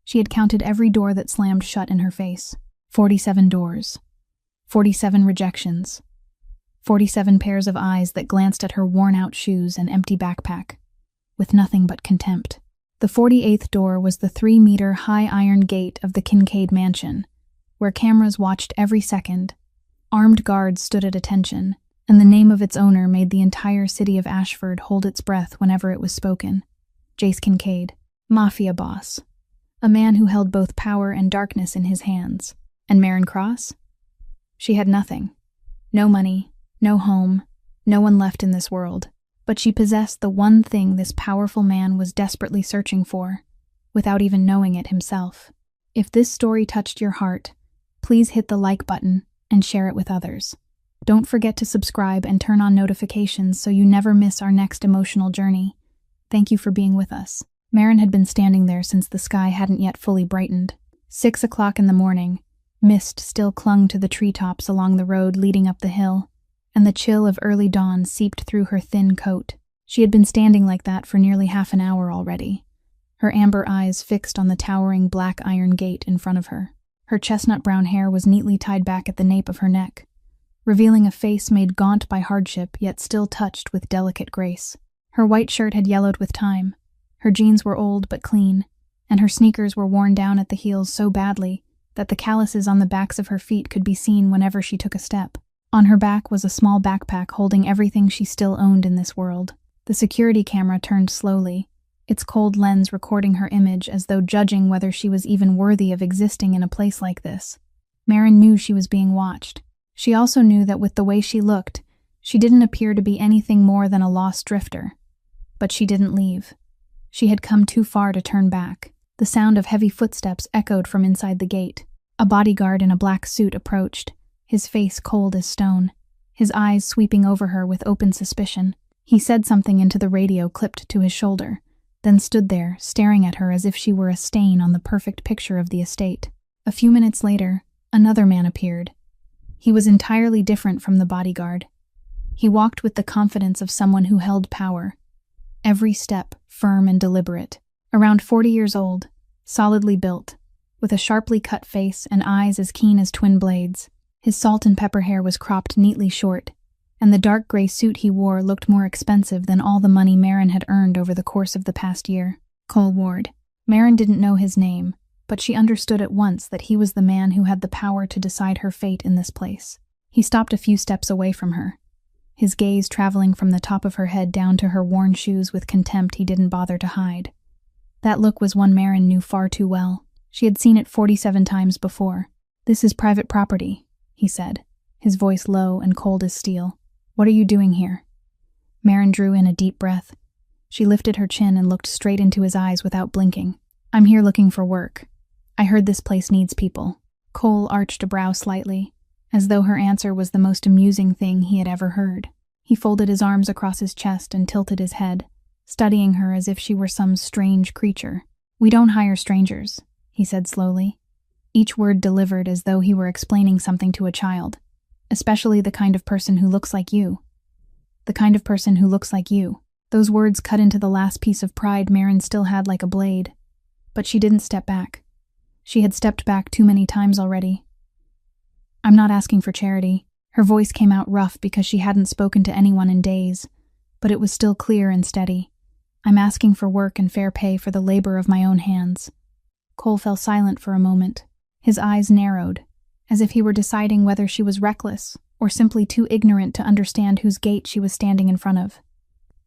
She had counted every door that slammed shut in her face. 47 doors. 47 rejections. 47 pairs of eyes that glanced at her worn-out shoes and empty backpack, with nothing but contempt. The 48th door was the 3-meter high iron gate of the Kincaid mansion, where cameras watched every second. Armed guards stood at attention, and the name of its owner made the entire city of Ashford hold its breath whenever it was spoken. Jace Kincaid, Mafia boss. A man who held both power and darkness in his hands. And Marin Cross? She had nothing. No money, no home, no one left in this world. But she possessed the one thing this powerful man was desperately searching for, without even knowing it himself. If this story touched your heart, please hit the like button and share it with others. Don't forget to subscribe and turn on notifications so you never miss our next emotional journey. Thank you for being with us. Marin had been standing there since the sky hadn't yet fully brightened. 6 o'clock in the morning, mist still clung to the treetops along the road leading up the hill, and the chill of early dawn seeped through her thin coat. She had been standing like that for nearly half an hour already, her amber eyes fixed on the towering black iron gate in front of her. Her chestnut-brown hair was neatly tied back at the nape of her neck, revealing a face made gaunt by hardship yet still touched with delicate grace. Her white shirt had yellowed with time, her jeans were old but clean, and her sneakers were worn down at the heels so badly that the calluses on the backs of her feet could be seen whenever she took a step. On her back was a small backpack holding everything she still owned in this world. The security camera turned slowly, its cold lens recording her image as though judging whether she was even worthy of existing in a place like this. Marin knew she was being watched. She also knew that with the way she looked, she didn't appear to be anything more than a lost drifter. But she didn't leave. She had come too far to turn back. The sound of heavy footsteps echoed from inside the gate. A bodyguard in a black suit approached, his face cold as stone, his eyes sweeping over her with open suspicion. He said something into the radio clipped to his shoulder, then stood there, staring at her as if she were a stain on the perfect picture of the estate. A few minutes later, another man appeared. He was entirely different from the bodyguard. He walked with the confidence of someone who held power, every step firm and deliberate. Around 40 years old, solidly built, with a sharply cut face and eyes as keen as twin blades. His salt and pepper hair was cropped neatly short, and the dark gray suit he wore looked more expensive than all the money Marin had earned over the course of the past year. Cole Ward. Marin didn't know his name, but she understood at once that he was the man who had the power to decide her fate in this place. He stopped a few steps away from her, his gaze traveling from the top of her head down to her worn shoes with contempt he didn't bother to hide. That look was one Marin knew far too well. She had seen it 47 times before. "This is private property," he said, his voice low and cold as steel. "What are you doing here?" Marin drew in a deep breath. She lifted her chin and looked straight into his eyes without blinking. "I'm here looking for work. I heard this place needs people." Cole arched a brow slightly, as though her answer was the most amusing thing he had ever heard. He folded his arms across his chest and tilted his head, studying her as if she were some strange creature. "We don't hire strangers," he said slowly, each word delivered as though he were explaining something to a child. "Especially the kind of person who looks like you. The kind of person who looks like you." Those words cut into the last piece of pride Marin still had like a blade. But she didn't step back. She had stepped back too many times already. "I'm not asking for charity." Her voice came out rough because she hadn't spoken to anyone in days, but it was still clear and steady. "I'm asking for work and fair pay for the labor of my own hands." Cole fell silent for a moment. His eyes narrowed, as if he were deciding whether she was reckless or simply too ignorant to understand whose gate she was standing in front of.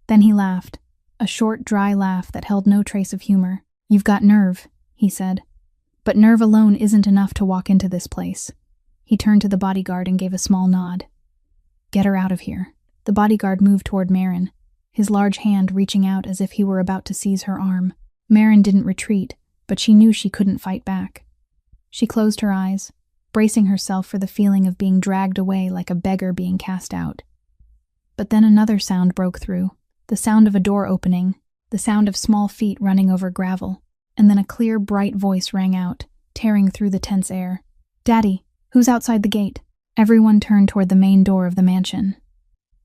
Then he laughed, a short, dry laugh that held no trace of humor. "You've got nerve," he said. "But nerve alone isn't enough to walk into this place." He turned to the bodyguard and gave a small nod. "Get her out of here." The bodyguard moved toward Marin, his large hand reaching out as if he were about to seize her arm. Marin didn't retreat, but she knew she couldn't fight back. She closed her eyes, bracing herself for the feeling of being dragged away like a beggar being cast out. But then another sound broke through, the sound of a door opening, the sound of small feet running over gravel, and then a clear, bright voice rang out, tearing through the tense air. "Daddy, who's outside the gate?" Everyone turned toward the main door of the mansion.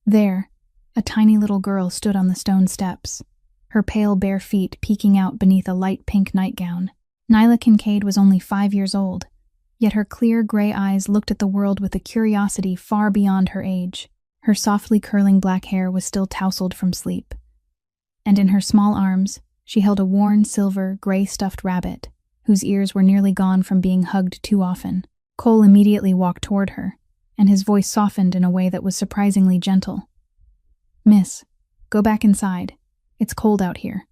There, a tiny little girl stood on the stone steps, her pale bare feet peeking out beneath a light pink nightgown. Nyla Kincaid was only 5 years old, yet her clear gray eyes looked at the world with a curiosity far beyond her age. Her softly curling black hair was still tousled from sleep, and in her small arms she held a worn silver, gray stuffed rabbit, whose ears were nearly gone from being hugged too often. Cole immediately walked toward her, and his voice softened in a way that was surprisingly gentle. "Miss, go back inside. It's cold out here."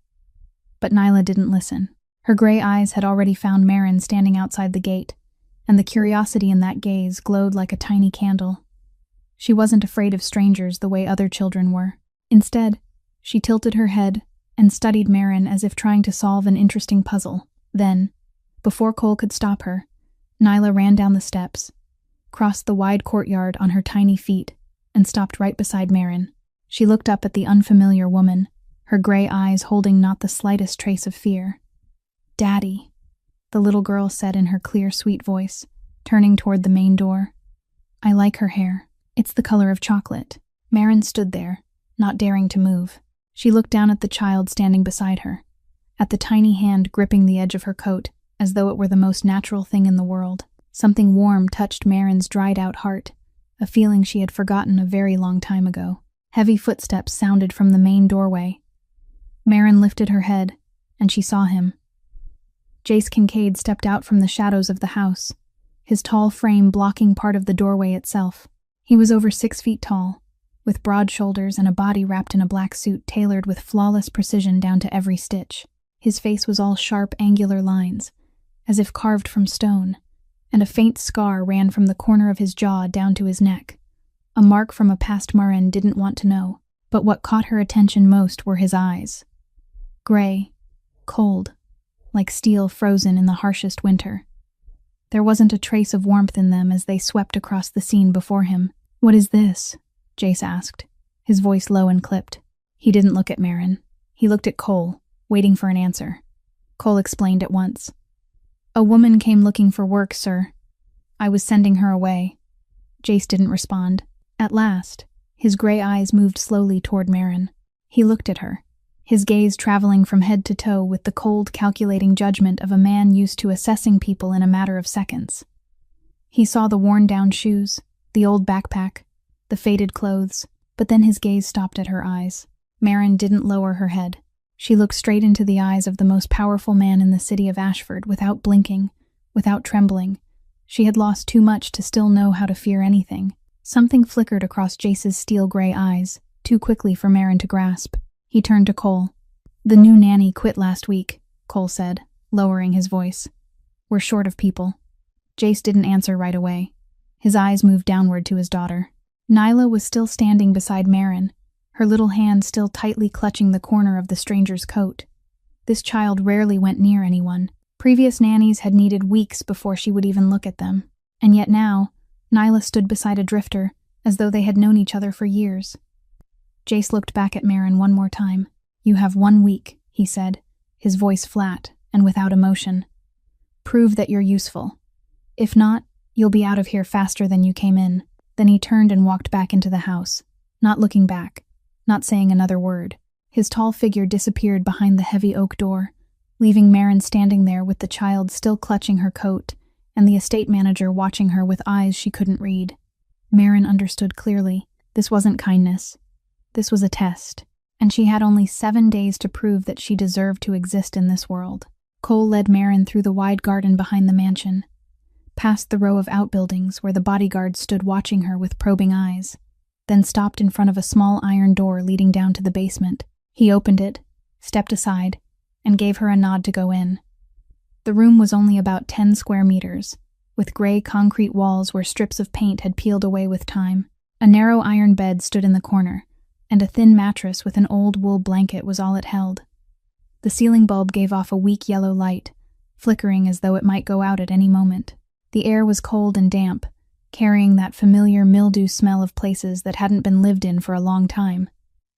But Nyla didn't listen. Her gray eyes had already found Marin standing outside the gate, and the curiosity in that gaze glowed like a tiny candle. She wasn't afraid of strangers the way other children were. Instead, she tilted her head and studied Marin as if trying to solve an interesting puzzle. Then, before Cole could stop her, Nyla ran down the steps, crossed the wide courtyard on her tiny feet, and stopped right beside Marin. She looked up at the unfamiliar woman, her gray eyes holding not the slightest trace of fear. "Daddy," the little girl said in her clear, sweet voice, turning toward the main door. "I like her hair. It's the color of chocolate." Marin stood there, not daring to move. She looked down at the child standing beside her, at the tiny hand gripping the edge of her coat, as though it were the most natural thing in the world. Something warm touched Marin's dried-out heart, a feeling she had forgotten a very long time ago. Heavy footsteps sounded from the main doorway. Marin lifted her head, and she saw him. Jace Kincaid stepped out from the shadows of the house, his tall frame blocking part of the doorway itself. He was over 6 feet tall, with broad shoulders and a body wrapped in a black suit tailored with flawless precision down to every stitch. His face was all sharp, angular lines, as if carved from stone, and a faint scar ran from the corner of his jaw down to his neck, a mark from a past Marin didn't want to know. But what caught her attention most were his eyes. Gray, cold, like steel frozen in the harshest winter. There wasn't a trace of warmth in them as they swept across the scene before him. "What is this?" Jace asked, his voice low and clipped. He didn't look at Marin. He looked at Cole, waiting for an answer. Cole explained at once. "A woman came looking for work, sir. I was sending her away." Jace didn't respond. At last, his gray eyes moved slowly toward Marin. He looked at her, his gaze traveling from head to toe with the cold, calculating judgment of a man used to assessing people in a matter of seconds. He saw the worn-down shoes, the old backpack, the faded clothes, but then his gaze stopped at her eyes. Marin didn't lower her head. She looked straight into the eyes of the most powerful man in the city of Ashford without blinking, without trembling. She had lost too much to still know how to fear anything. Something flickered across Jace's steel-gray eyes, too quickly for Marin to grasp. He turned to Cole. "The new nanny quit last week," Cole said, lowering his voice. "We're short of people." Jace didn't answer right away. His eyes moved downward to his daughter. Nyla was still standing beside Marin, her little hand still tightly clutching the corner of the stranger's coat. This child rarely went near anyone. Previous nannies had needed weeks before she would even look at them. And yet now, Nyla stood beside a drifter, as though they had known each other for years. Jace looked back at Marin one more time. "You have 1 week," he said, his voice flat and without emotion. "Prove that you're useful. If not, you'll be out of here faster than you came in." Then he turned and walked back into the house, not looking back, not saying another word. His tall figure disappeared behind the heavy oak door, leaving Marin standing there with the child still clutching her coat and the estate manager watching her with eyes she couldn't read. Marin understood clearly. This wasn't kindness. This was a test, and she had only 7 days to prove that she deserved to exist in this world. Cole led Marin through the wide garden behind the mansion, past the row of outbuildings where the bodyguards stood watching her with probing eyes, then stopped in front of a small iron door leading down to the basement. He opened it, stepped aside, and gave her a nod to go in. The room was only about 10 square meters, with gray concrete walls where strips of paint had peeled away with time. A narrow iron bed stood in the corner, and a thin mattress with an old wool blanket was all it held. The ceiling bulb gave off a weak yellow light, flickering as though it might go out at any moment. The air was cold and damp, carrying that familiar mildew smell of places that hadn't been lived in for a long time.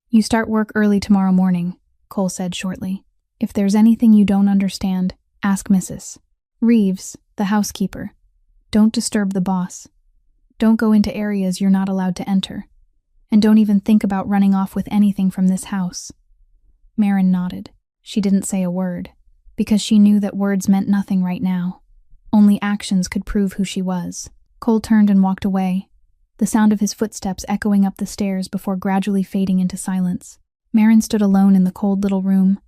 "You start work early tomorrow morning," Cole said shortly. "If there's anything you don't understand, ask Mrs. Reeves, the housekeeper. Don't disturb the boss. Don't go into areas you're not allowed to enter. And don't even think about running off with anything from this house." Marin nodded. She didn't say a word. because she knew that words meant nothing right now. Only actions could prove who she was. Cole turned and walked away, the sound of his footsteps echoing up the stairs before gradually fading into silence. Maren stood alone in the cold little room,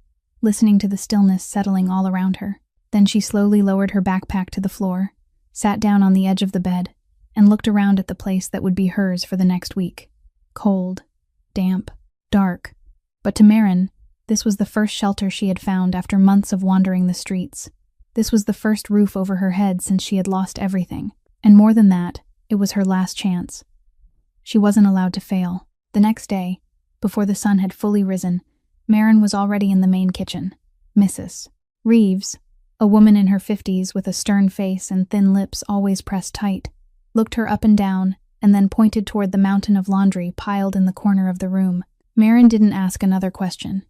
listening to the stillness settling all around her. Then she slowly lowered her backpack to the floor, sat down on the edge of the bed, and looked around at the place that would be hers for the next week. Cold, damp, dark. But to Maren, this was the first shelter she had found after months of wandering the streets. This was the first roof over her head since she had lost everything. And more than that, it was her last chance. She wasn't allowed to fail. The next day, before the sun had fully risen, Maren was already in the main kitchen. Mrs. Reeves, a woman in her 50s with a stern face and thin lips always pressed tight, looked her up and down and then pointed toward the mountain of laundry piled in the corner of the room. Maren didn't ask another question.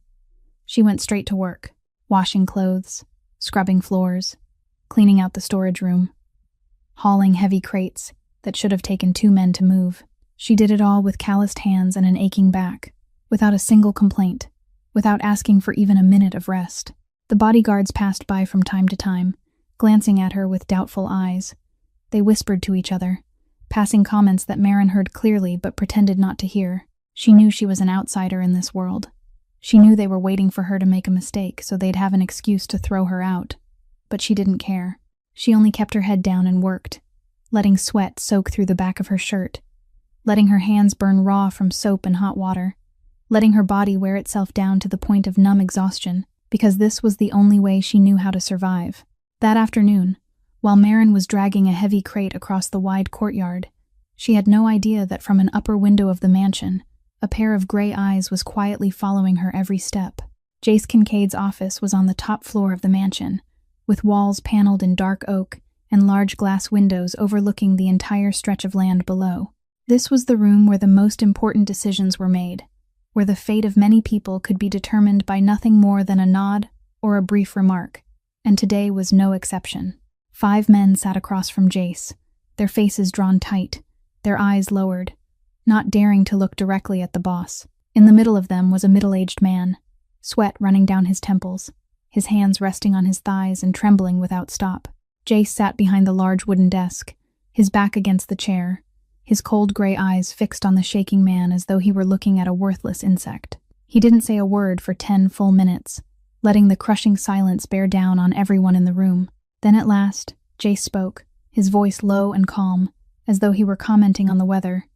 She went straight to work, washing clothes, scrubbing floors, cleaning out the storage room, hauling heavy crates that should have taken 2 men to move. She did it all with calloused hands and an aching back, without a single complaint, without asking for even a minute of rest. The bodyguards passed by from time to time, glancing at her with doubtful eyes. They whispered to each other, passing comments that Maren heard clearly but pretended not to hear. She knew she was an outsider in this world. She knew they were waiting for her to make a mistake so they'd have an excuse to throw her out. But she didn't care. She only kept her head down and worked, letting sweat soak through the back of her shirt, letting her hands burn raw from soap and hot water, letting her body wear itself down to the point of numb exhaustion, because this was the only way she knew how to survive. That afternoon, while Maren was dragging a heavy crate across the wide courtyard, she had no idea that from an upper window of the mansion, a pair of gray eyes was quietly following her every step. Jace Kincaid's office was on the top floor of the mansion, with walls paneled in dark oak and large glass windows overlooking the entire stretch of land below. This was the room where the most important decisions were made, where the fate of many people could be determined by nothing more than a nod or a brief remark, and today was no exception. 5 men sat across from Jace, their faces drawn tight, their eyes lowered, not daring to look directly at the boss. In the middle of them was a middle-aged man, sweat running down his temples, his hands resting on his thighs and trembling without stop. Jace sat behind the large wooden desk, his back against the chair, his cold gray eyes fixed on the shaking man as though he were looking at a worthless insect. He didn't say a word for 10 full minutes, letting the crushing silence bear down on everyone in the room. Then at last, Jace spoke, his voice low and calm, as though he were commenting on the weather.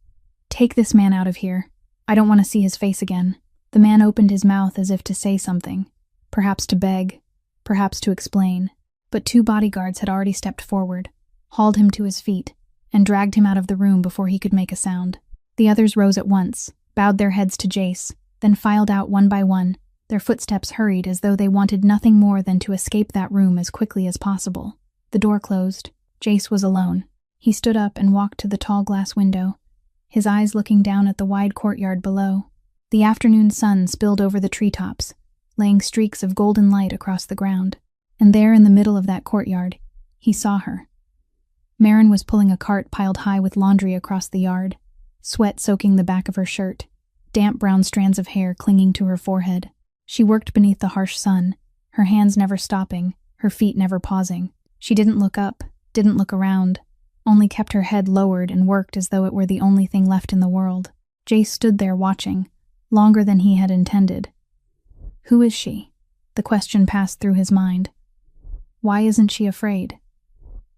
"Take this man out of here. I don't want to see his face again." The man opened his mouth as if to say something, perhaps to beg, perhaps to explain, but 2 bodyguards had already stepped forward, hauled him to his feet, and dragged him out of the room before he could make a sound. The others rose at once, bowed their heads to Jace, then filed out one by one, their footsteps hurried as though they wanted nothing more than to escape that room as quickly as possible. The door closed. Jace was alone. He stood up and walked to the tall glass window, his eyes looking down at the wide courtyard below. The afternoon sun spilled over the treetops, laying streaks of golden light across the ground. And there in the middle of that courtyard, he saw her. Maren was pulling a cart piled high with laundry across the yard, sweat soaking the back of her shirt, damp brown strands of hair clinging to her forehead. She worked beneath the harsh sun, her hands never stopping, her feet never pausing. She didn't look up, didn't look around, only kept her head lowered and worked as though it were the only thing left in the world. Jace stood there watching, longer than he had intended. Who is she? The question passed through his mind. Why isn't she afraid?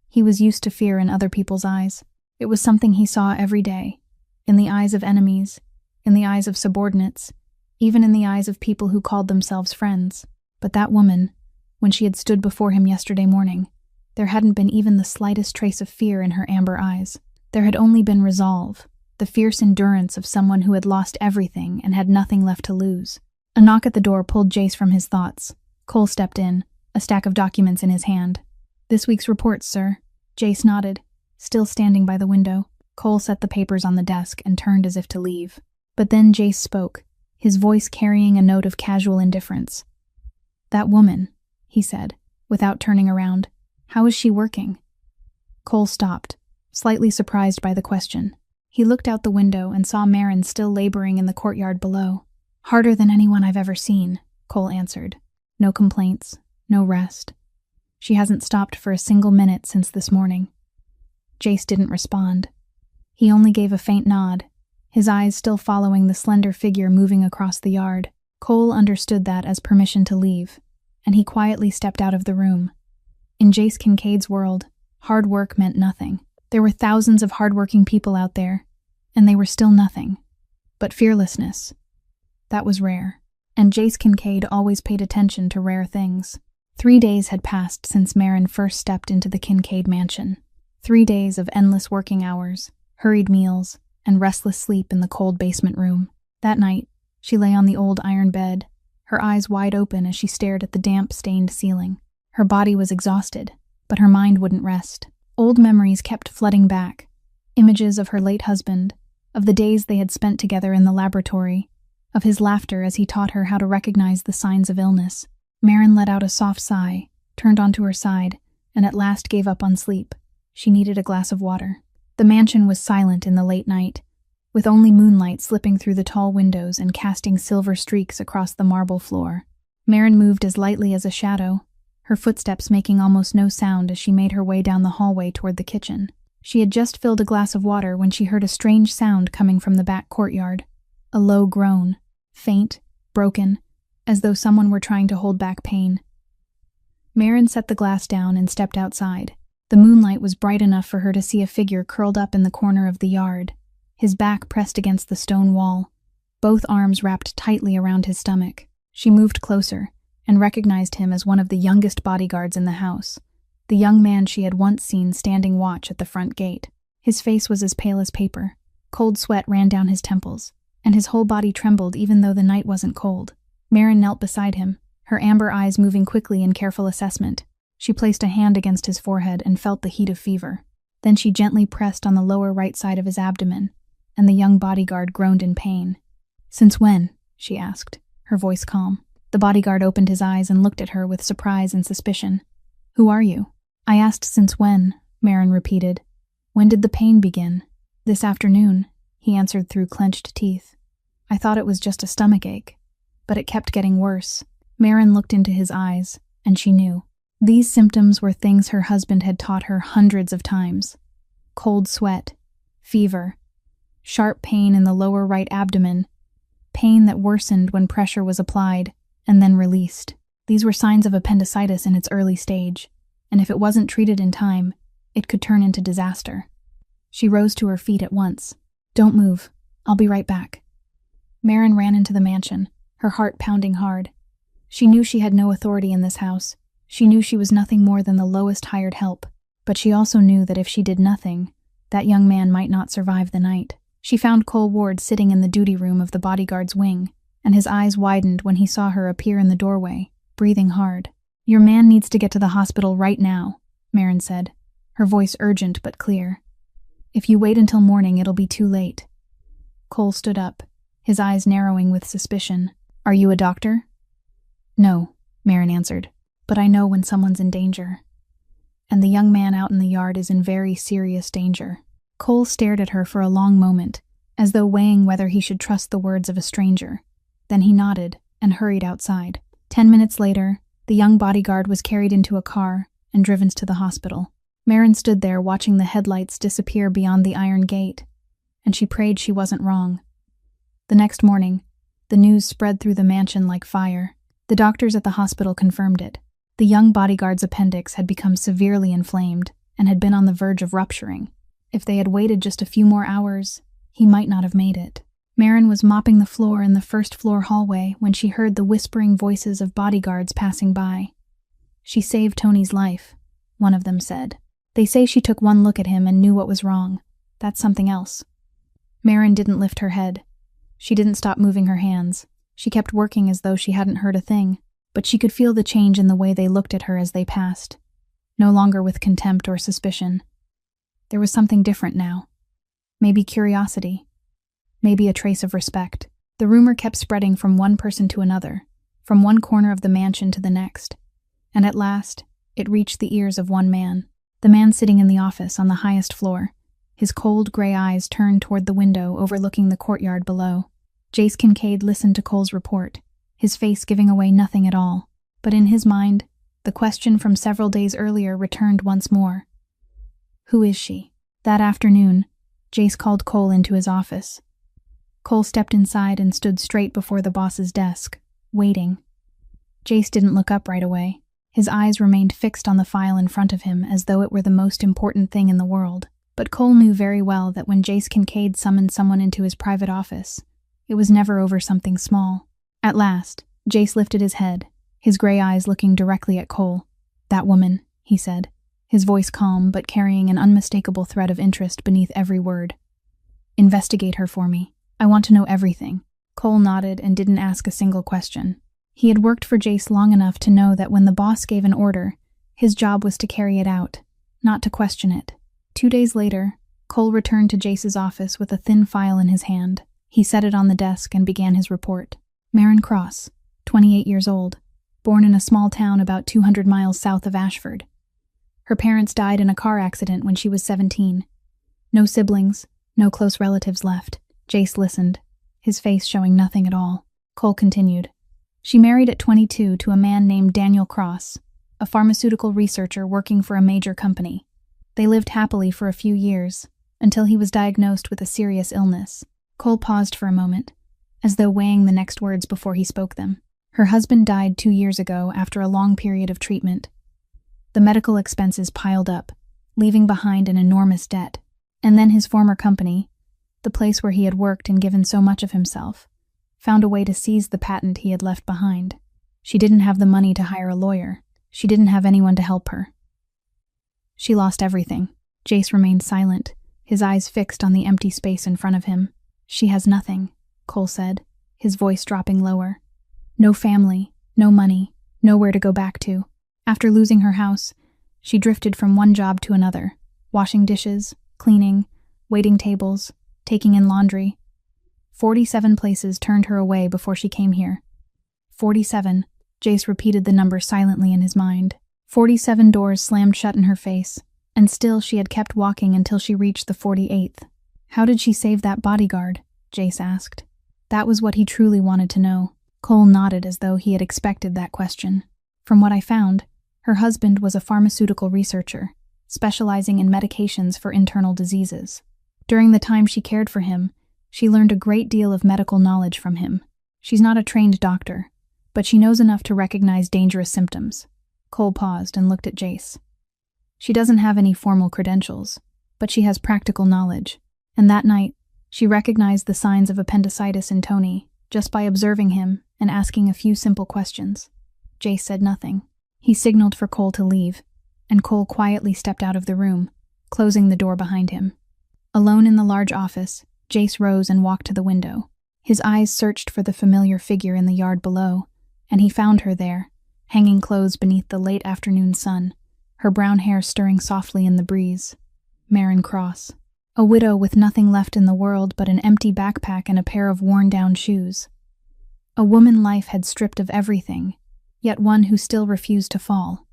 He was used to fear in other people's eyes. It was something he saw every day, in the eyes of enemies, in the eyes of subordinates, even in the eyes of people who called themselves friends. But that woman, when she had stood before him yesterday morning, there hadn't been even the slightest trace of fear in her amber eyes. There had only been resolve, the fierce endurance of someone who had lost everything and had nothing left to lose. A knock at the door pulled Jace from his thoughts. Cole stepped in, a stack of documents in his hand. "This week's reports, sir." Jace nodded, still standing by the window. Cole set the papers on the desk and turned as if to leave. But then Jace spoke, his voice carrying a note of casual indifference. "That woman," he said, without turning around. "How is she working?" Cole stopped, slightly surprised by the question. He looked out the window and saw Maren still laboring in the courtyard below. "Harder than anyone I've ever seen," Cole answered. "No complaints, no rest. She hasn't stopped for a single minute since this morning. Jace didn't respond. He only gave a faint nod, his eyes still following the slender figure moving across the yard. Cole understood that as permission to leave, and he quietly stepped out of the room. In Jace Kincaid's world, hard work meant nothing. There were thousands of hardworking people out there, and they were still nothing. But fearlessness, that was rare, and Jace Kincaid always paid attention to rare things. 3 days had passed since Maren first stepped into the Kincaid mansion. 3 days of endless working hours, hurried meals, and restless sleep in the cold basement room. That night, she lay on the old iron bed, her eyes wide open as she stared at the damp, stained ceiling. Her body was exhausted, but her mind wouldn't rest. Old memories kept flooding back, images of her late husband, of the days they had spent together in the laboratory, of his laughter as he taught her how to recognize the signs of illness. Maren let out a soft sigh, turned onto her side, and at last gave up on sleep. She needed a glass of water. The mansion was silent in the late night, with only moonlight slipping through the tall windows and casting silver streaks across the marble floor. Maren moved as lightly as a shadow, her footsteps making almost no sound as she made her way down the hallway toward the kitchen. She had just filled a glass of water when she heard a strange sound coming from the back courtyard. A low groan, faint, broken, as though someone were trying to hold back pain. Maren set the glass down and stepped outside. The moonlight was bright enough for her to see a figure curled up in the corner of the yard, his back pressed against the stone wall, both arms wrapped tightly around his stomach. She moved closer and recognized him as one of the youngest bodyguards in the house, the young man she had once seen standing watch at the front gate. His face was as pale as paper. Cold sweat ran down his temples, and his whole body trembled even though the night wasn't cold. Maren knelt beside him, her amber eyes moving quickly in careful assessment. She placed a hand against his forehead and felt the heat of fever. Then she gently pressed on the lower right side of his abdomen, and the young bodyguard groaned in pain. "Since when?" she asked, her voice calm. The bodyguard opened his eyes and looked at her with surprise and suspicion. "Who are you?" "I asked since when," Maren repeated. "When did the pain begin?" "This afternoon," he answered through clenched teeth. "I thought it was just a stomachache, but it kept getting worse." Maren looked into his eyes, and she knew. These symptoms were things her husband had taught her hundreds of times. Cold sweat, fever, sharp pain in the lower right abdomen, pain that worsened when pressure was applied and then released. These were signs of appendicitis in its early stage, and if it wasn't treated in time, it could turn into disaster. She rose to her feet at once. "Don't move. I'll be right back." Maren ran into the mansion, her heart pounding hard. She knew she had no authority in this house. She knew she was nothing more than the lowest hired help, but she also knew that if she did nothing, that young man might not survive the night. She found Cole Ward sitting in the duty room of the bodyguard's wing, and his eyes widened when he saw her appear in the doorway, breathing hard. "Your man needs to get to the hospital right now," Maren said, her voice urgent but clear. "If you wait until morning, it'll be too late." Cole stood up, his eyes narrowing with suspicion. "Are you a doctor?" "No," Maren answered, "but I know when someone's in danger. And the young man out in the yard is in very serious danger." Cole stared at her for a long moment, as though weighing whether he should trust the words of a stranger. Then he nodded and hurried outside. 10 minutes later, the young bodyguard was carried into a car and driven to the hospital. Maren stood there watching the headlights disappear beyond the iron gate, and she prayed she wasn't wrong. The next morning, the news spread through the mansion like fire. The doctors at the hospital confirmed it. The young bodyguard's appendix had become severely inflamed and had been on the verge of rupturing. If they had waited just a few more hours, he might not have made it. Maren was mopping the floor in the first-floor hallway when she heard the whispering voices of bodyguards passing by. "She saved Tony's life," one of them said. "They say she took one look at him and knew what was wrong. That's something else." Maren didn't lift her head. She didn't stop moving her hands. She kept working as though she hadn't heard a thing, but she could feel the change in the way they looked at her as they passed. No longer with contempt or suspicion. There was something different now. Maybe curiosity. Maybe a trace of respect. The rumor kept spreading from one person to another, from one corner of the mansion to the next, and at last, it reached the ears of one man. The man sitting in the office on the highest floor, his cold gray eyes turned toward the window overlooking the courtyard below. Jace Kincaid listened to Cole's report, his face giving away nothing at all, but in his mind, The question from several days earlier returned once more. Who is she? That afternoon, Jace called Cole into his office. Cole stepped inside and stood straight before the boss's desk, waiting. Jace didn't look up right away. His eyes remained fixed on the file in front of him as though it were the most important thing in the world. But Cole knew very well that when Jace Kincaid summoned someone into his private office, it was never over something small. At last, Jace lifted his head, his gray eyes looking directly at Cole. "That woman," he said, his voice calm but carrying an unmistakable thread of interest beneath every word. "Investigate her for me. I want to know everything." Cole nodded and didn't ask a single question. He had worked for Jace long enough to know that when the boss gave an order, his job was to carry it out, not to question it. 2 days later, Cole returned to Jace's office with a thin file in his hand. He set it on the desk and began his report. Maren Cross, 28 years old, born in a small town about 200 miles south of Ashford. Her parents died in a car accident when she was 17. No siblings, no close relatives left. Jace listened, his face showing nothing at all. Cole continued. She married at 22 to a man named Daniel Cross, a pharmaceutical researcher working for a major company. They lived happily for a few years, until he was diagnosed with a serious illness. Cole paused for a moment, as though weighing the next words before he spoke them. Her husband died 2 years ago after a long period of treatment. The medical expenses piled up, leaving behind an enormous debt. And then his former company, the place where he had worked and given so much of himself, found a way to seize the patent he had left behind. She didn't have the money to hire a lawyer. She didn't have anyone to help her. She lost everything. Jace remained silent, his eyes fixed on the empty space in front of him. "She has nothing," Cole said, his voice dropping lower. "No family, no money, nowhere to go back to. After losing her house, she drifted from one job to another, washing dishes, cleaning, waiting tables, taking in laundry. 47 places turned her away before she came here. 47, Jace repeated the number silently in his mind. 47 doors slammed shut in her face, and still she had kept walking until she reached the 48th. How did she save that bodyguard? Jace asked. That was what he truly wanted to know. Cole nodded as though he had expected that question. From what I found, her husband was a pharmaceutical researcher, specializing in medications for internal diseases. During the time she cared for him, she learned a great deal of medical knowledge from him. She's not a trained doctor, but she knows enough to recognize dangerous symptoms. Cole paused and looked at Jace. She doesn't have any formal credentials, but she has practical knowledge, and that night, she recognized the signs of appendicitis in Tony just by observing him and asking a few simple questions. Jace said nothing. He signaled for Cole to leave, and Cole quietly stepped out of the room, closing the door behind him. Alone in the large office, Jace rose and walked to the window. His eyes searched for the familiar figure in the yard below, and he found her there, hanging clothes beneath the late afternoon sun, her brown hair stirring softly in the breeze. Maren Cross. A widow with nothing left in the world but an empty backpack and a pair of worn-down shoes. A woman life had stripped of everything, yet one who still refused to fall.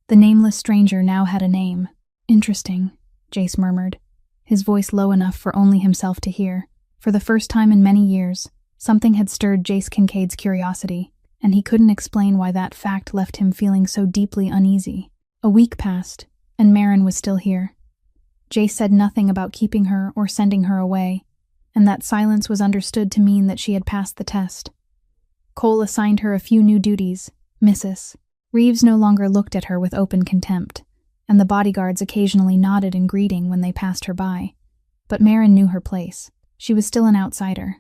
The nameless stranger now had a name. Interesting, Jace murmured, his voice low enough for only himself to hear. For the first time in many years, something had stirred Jace Kincaid's curiosity, and he couldn't explain why that fact left him feeling so deeply uneasy. A week passed, and Maren was still here. Jace said nothing about keeping her or sending her away, and that silence was understood to mean that she had passed the test. Cole assigned her a few new duties. Mrs. Reeves no longer looked at her with open contempt, and the bodyguards occasionally nodded in greeting when they passed her by. But Maren knew her place. She was still an outsider,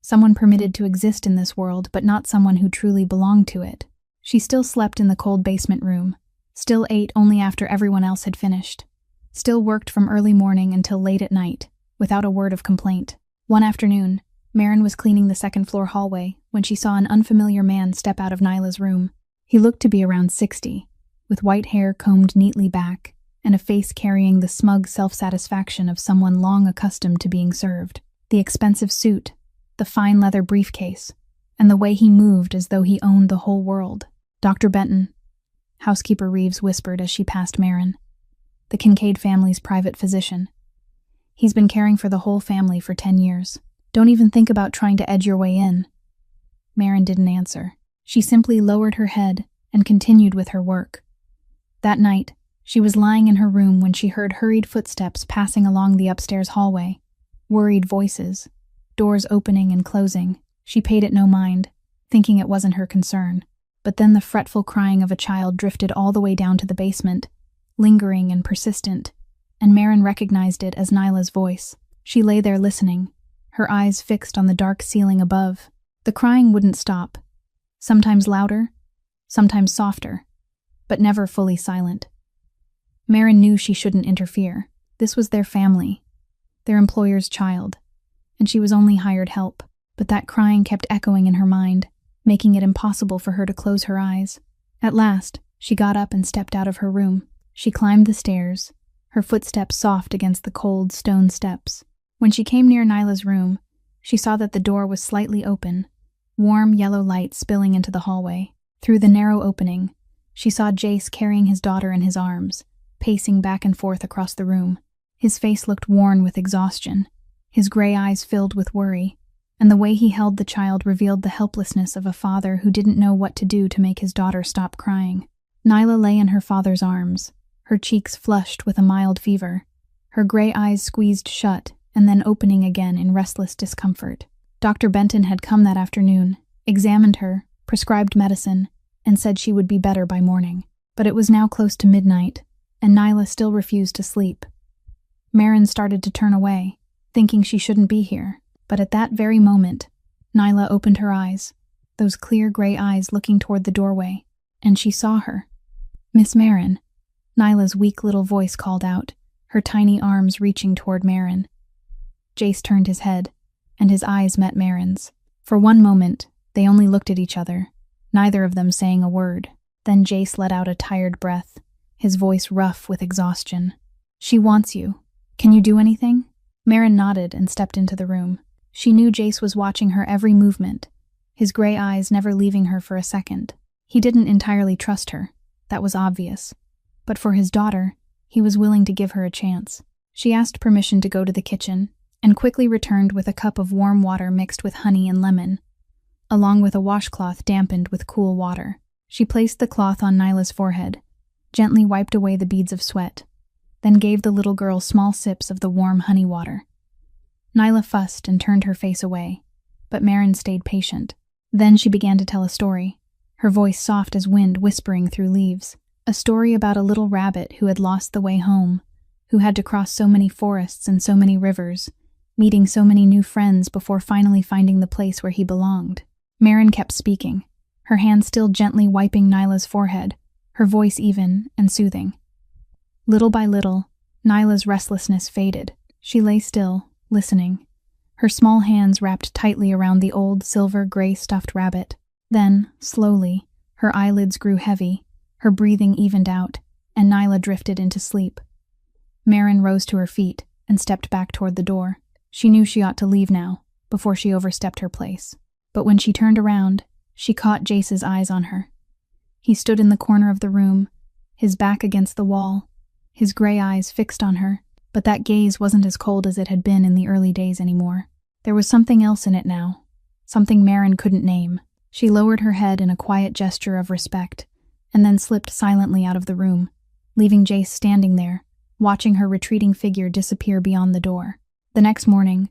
someone permitted to exist in this world, but not someone who truly belonged to it. She still slept in the cold basement room, still ate only after everyone else had finished, still worked from early morning until late at night, without a word of complaint. One afternoon, Maren was cleaning the second-floor hallway when she saw an unfamiliar man step out of Nyla's room. He looked to be around 60, with white hair combed neatly back, and a face carrying the smug self-satisfaction of someone long accustomed to being served. The expensive suit, the fine leather briefcase, and the way he moved as though he owned the whole world. "Dr. Benton," housekeeper Reeves whispered as she passed Maren. "The Kincaid family's private physician. He's been caring for the whole family for 10 years. Don't even think about trying to edge your way in." Maren didn't answer. She simply lowered her head and continued with her work. That night, she was lying in her room when she heard hurried footsteps passing along the upstairs hallway, worried voices, doors opening and closing. She paid it no mind, thinking it wasn't her concern. But then the fretful crying of a child drifted all the way down to the basement, lingering and persistent, and Maren recognized it as Nyla's voice. She lay there listening, her eyes fixed on the dark ceiling above. The crying wouldn't stop, sometimes louder, sometimes softer, but never fully silent. Maren knew she shouldn't interfere. This was their family, their employer's child, and she was only hired help. But that crying kept echoing in her mind, making it impossible for her to close her eyes. At last, she got up and stepped out of her room. She climbed the stairs, her footsteps soft against the cold stone steps. When she came near Nyla's room, she saw that the door was slightly open, warm yellow light spilling into the hallway. Through the narrow opening, she saw Jace carrying his daughter in his arms, pacing back and forth across the room. His face looked worn with exhaustion, his gray eyes filled with worry, and the way he held the child revealed the helplessness of a father who didn't know what to do to make his daughter stop crying. Nyla lay in her father's arms, her cheeks flushed with a mild fever, her gray eyes squeezed shut and then opening again in restless discomfort. Dr. Benton had come that afternoon, examined her, prescribed medicine, and said she would be better by morning. But it was now close to midnight, and Nyla still refused to sleep. Maren started to turn away, thinking she shouldn't be here. But at that very moment, Nyla opened her eyes, those clear gray eyes looking toward the doorway, and she saw her. "Miss Maren," Nyla's weak little voice called out, her tiny arms reaching toward Maren. Jace turned his head, and his eyes met Maren's. For one moment, they only looked at each other, neither of them saying a word. Then Jace let out a tired breath, his voice rough with exhaustion. "She wants you. Can you do anything?" Maren nodded and stepped into the room. She knew Jace was watching her every movement, his gray eyes never leaving her for a second. He didn't entirely trust her, that was obvious. But for his daughter, he was willing to give her a chance. She asked permission to go to the kitchen, and quickly returned with a cup of warm water mixed with honey and lemon, along with a washcloth dampened with cool water. She placed the cloth on Nyla's forehead, gently wiped away the beads of sweat, then gave the little girl small sips of the warm honey water. Nyla fussed and turned her face away, but Maren stayed patient. Then she began to tell a story, her voice soft as wind whispering through leaves. A story about a little rabbit who had lost the way home, who had to cross so many forests and so many rivers, meeting so many new friends before finally finding the place where he belonged. Maren kept speaking, her hand still gently wiping Nyla's forehead, her voice even and soothing. Little by little, Nyla's restlessness faded. She lay still, listening, her small hands wrapped tightly around the old silver-gray stuffed rabbit. Then, slowly, her eyelids grew heavy, her breathing evened out, and Nyla drifted into sleep. Maren rose to her feet and stepped back toward the door. She knew she ought to leave now, before she overstepped her place. But when she turned around, she caught Jace's eyes on her. He stood in the corner of the room, his back against the wall, his gray eyes fixed on her. But that gaze wasn't as cold as it had been in the early days anymore. There was something else in it now, something Maren couldn't name. She lowered her head in a quiet gesture of respect, and then slipped silently out of the room, leaving Jace standing there, watching her retreating figure disappear beyond the door. The next morning,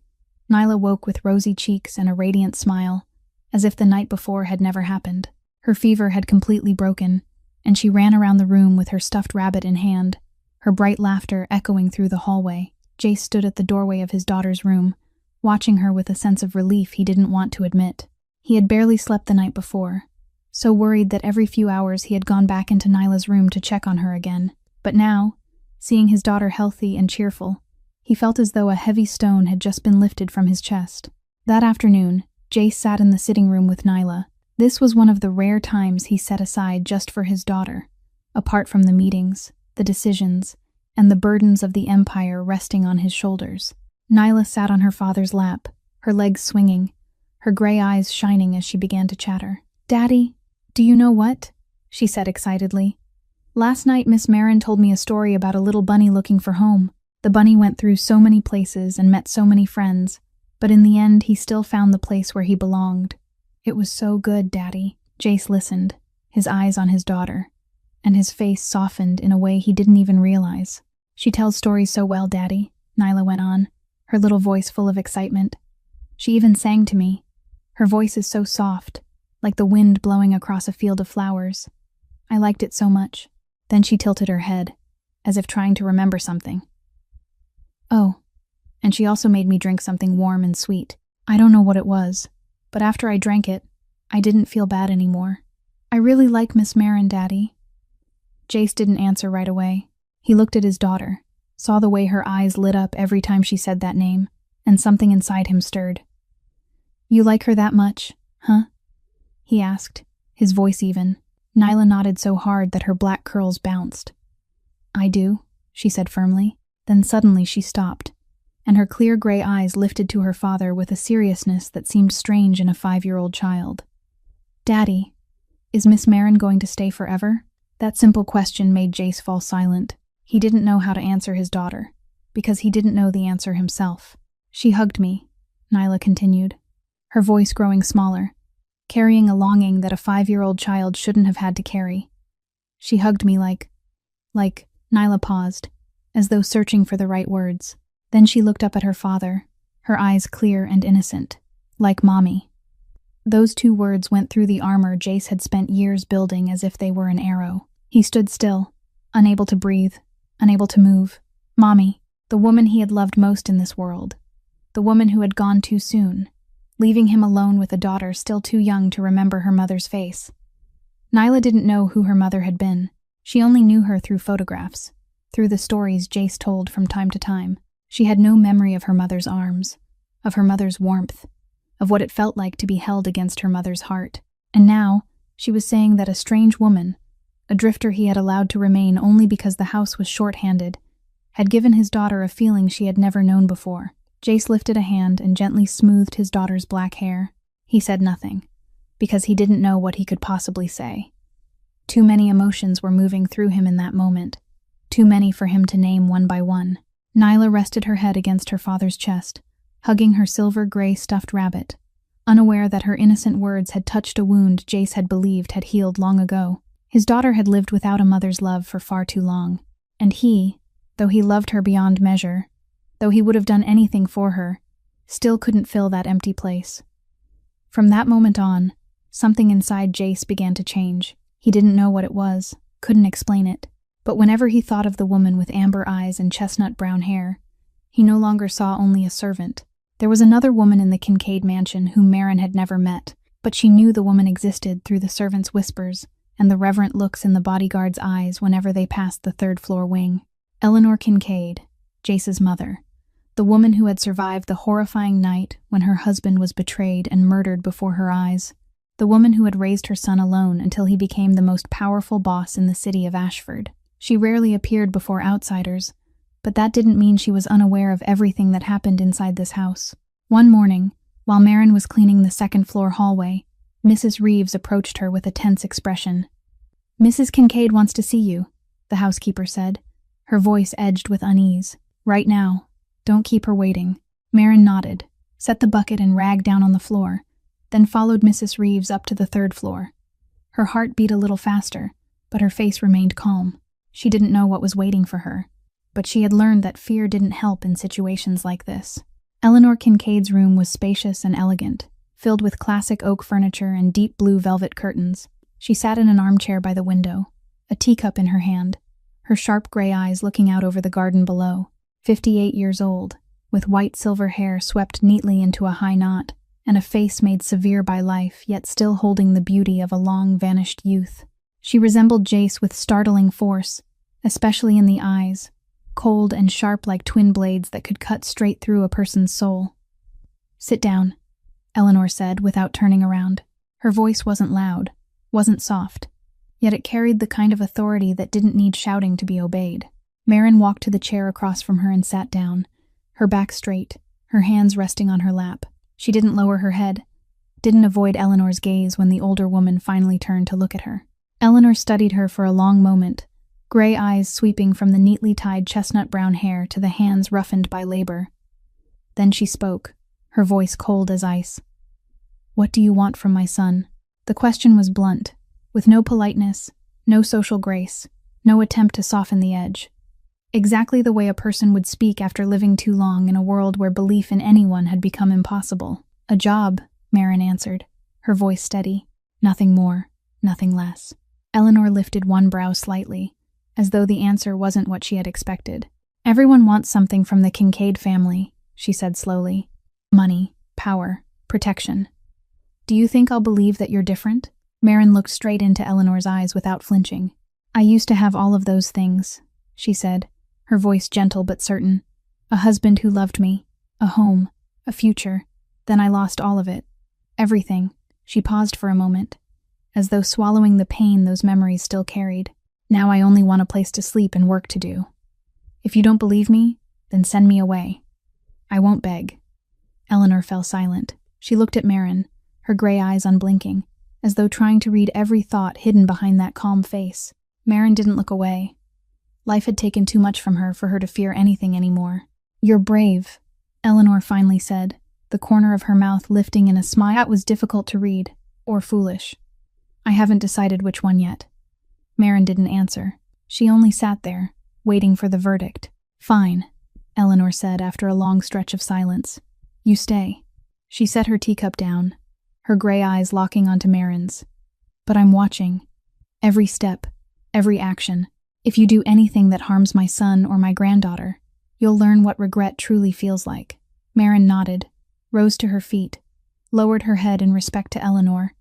Nyla woke with rosy cheeks and a radiant smile, as if the night before had never happened. Her fever had completely broken, and she ran around the room with her stuffed rabbit in hand, her bright laughter echoing through the hallway. Jace stood at the doorway of his daughter's room, watching her with a sense of relief he didn't want to admit. He had barely slept the night before, so worried that every few hours he had gone back into Nyla's room to check on her again. But now, seeing his daughter healthy and cheerful, he felt as though a heavy stone had just been lifted from his chest. That afternoon, Jace sat in the sitting room with Nyla. This was one of the rare times he set aside just for his daughter, apart from the meetings, the decisions, and the burdens of the empire resting on his shoulders. Nyla sat on her father's lap, her legs swinging, her gray eyes shining as she began to chatter. "Daddy, do you know what?" she said excitedly. "Last night Miss Maren told me a story about a little bunny looking for home. The bunny went through so many places and met so many friends, but in the end he still found the place where he belonged. It was so good, Daddy." Jace listened, his eyes on his daughter, and his face softened in a way he didn't even realize. "She tells stories so well, Daddy," Nyla went on, her little voice full of excitement. "She even sang to me. Her voice is so soft, like the wind blowing across a field of flowers. I liked it so much." Then she tilted her head, as if trying to remember something. "Oh, and she also made me drink something warm and sweet. I don't know what it was, but after I drank it, I didn't feel bad anymore. I really like Miss Marin, Daddy." Jace didn't answer right away. He looked at his daughter, saw the way her eyes lit up every time she said that name, and something inside him stirred. "You like her that much, huh?" he asked, his voice even. Nyla nodded so hard that her black curls bounced. "I do," she said firmly. Then suddenly she stopped, and her clear gray eyes lifted to her father with a seriousness that seemed strange in a 5-year-old child. "Daddy, is Miss Marin going to stay forever?" That simple question made Jace fall silent. He didn't know how to answer his daughter, because he didn't know the answer himself. "She hugged me," Nyla continued, her voice growing smaller, carrying a longing that a 5-year-old child shouldn't have had to carry. "She hugged me like, Nyla paused, as though searching for the right words. Then she looked up at her father, her eyes clear and innocent, like Mommy. Those 2 words went through the armor Jace had spent years building as if they were an arrow. He stood still, unable to breathe, unable to move. Mommy, the woman he had loved most in this world. The woman who had gone too soon, leaving him alone with a daughter still too young to remember her mother's face. Nyla didn't know who her mother had been. She only knew her through photographs, through the stories Jace told from time to time. She had no memory of her mother's arms, of her mother's warmth, of what it felt like to be held against her mother's heart. And now, she was saying that a strange woman, a drifter he had allowed to remain only because the house was short-handed, had given his daughter a feeling she had never known before. Jace lifted a hand and gently smoothed his daughter's black hair. He said nothing, because he didn't know what he could possibly say. Too many emotions were moving through him in that moment, too many for him to name one by one. Nyla rested her head against her father's chest, hugging her silver-gray stuffed rabbit, unaware that her innocent words had touched a wound Jace had believed had healed long ago. His daughter had lived without a mother's love for far too long, and he, though he loved her beyond measure, though he would have done anything for her, still couldn't fill that empty place. From that moment on, something inside Jace began to change. He didn't know what it was, couldn't explain it, but whenever he thought of the woman with amber eyes and chestnut brown hair, he no longer saw only a servant. There was another woman in the Kincaid mansion whom Marin had never met, but she knew the woman existed through the servants' whispers and the reverent looks in the bodyguards' eyes whenever they passed the 3rd-floor wing. Eleanor Kincaid, Jace's mother, the woman who had survived the horrifying night when her husband was betrayed and murdered before her eyes, the woman who had raised her son alone until he became the most powerful boss in the city of Ashford. She rarely appeared before outsiders, but that didn't mean she was unaware of everything that happened inside this house. One morning, while Marin was cleaning the 2nd-floor hallway, Mrs. Reeves approached her with a tense expression. "Mrs. Kincaid wants to see you," the housekeeper said, her voice edged with unease. "Right now. Don't keep her waiting." Marin nodded, set the bucket and rag down on the floor, then followed Mrs. Reeves up to the 3rd floor. Her heart beat a little faster, but her face remained calm. She didn't know what was waiting for her, but she had learned that fear didn't help in situations like this. Eleanor Kincaid's room was spacious and elegant, filled with classic oak furniture and deep blue velvet curtains. She sat in an armchair by the window, a teacup in her hand, her sharp gray eyes looking out over the garden below. 58 years old, with white silver hair swept neatly into a high knot, and a face made severe by life, yet still holding the beauty of a long-vanished youth. She resembled Jace with startling force, especially in the eyes, cold and sharp like twin blades that could cut straight through a person's soul. "Sit down," Eleanor said without turning around. Her voice wasn't loud, wasn't soft, yet it carried the kind of authority that didn't need shouting to be obeyed. Marin walked to the chair across from her and sat down, her back straight, her hands resting on her lap. She didn't lower her head, didn't avoid Eleanor's gaze when the older woman finally turned to look at her. Eleanor studied her for a long moment, gray eyes sweeping from the neatly tied chestnut brown hair to the hands roughened by labor. Then she spoke, her voice cold as ice. "What do you want from my son?" The question was blunt, with no politeness, no social grace, no attempt to soften the edge. Exactly the way a person would speak after living too long in a world where belief in anyone had become impossible. "A job," Marin answered, her voice steady. "Nothing more, nothing less." Eleanor lifted one brow slightly, as though the answer wasn't what she had expected. "Everyone wants something from the Kincaid family," she said slowly. "Money, power, protection. Do you think I'll believe that you're different?" Marin looked straight into Eleanor's eyes without flinching. "I used to have all of those things," she said, her voice gentle but certain. "A husband who loved me, a home, a future. Then I lost all of it. Everything." She paused for a moment, as though swallowing the pain those memories still carried. "Now I only want a place to sleep and work to do. If you don't believe me, then send me away. I won't beg." Eleanor fell silent. She looked at Marin, her gray eyes unblinking, as though trying to read every thought hidden behind that calm face. Marin didn't look away. Life had taken too much from her for her to fear anything anymore. "You're brave," Eleanor finally said, the corner of her mouth lifting in a smile that was difficult to read, or foolish. "I haven't decided which one yet." Marin didn't answer. She only sat there, waiting for the verdict. "Fine," Eleanor said after a long stretch of silence. "You stay." She set her teacup down, her gray eyes locking onto Marin's. "But I'm watching. Every step, every action. If you do anything that harms my son or my granddaughter, you'll learn what regret truly feels like." Marin nodded, rose to her feet, lowered her head in respect to Eleanor,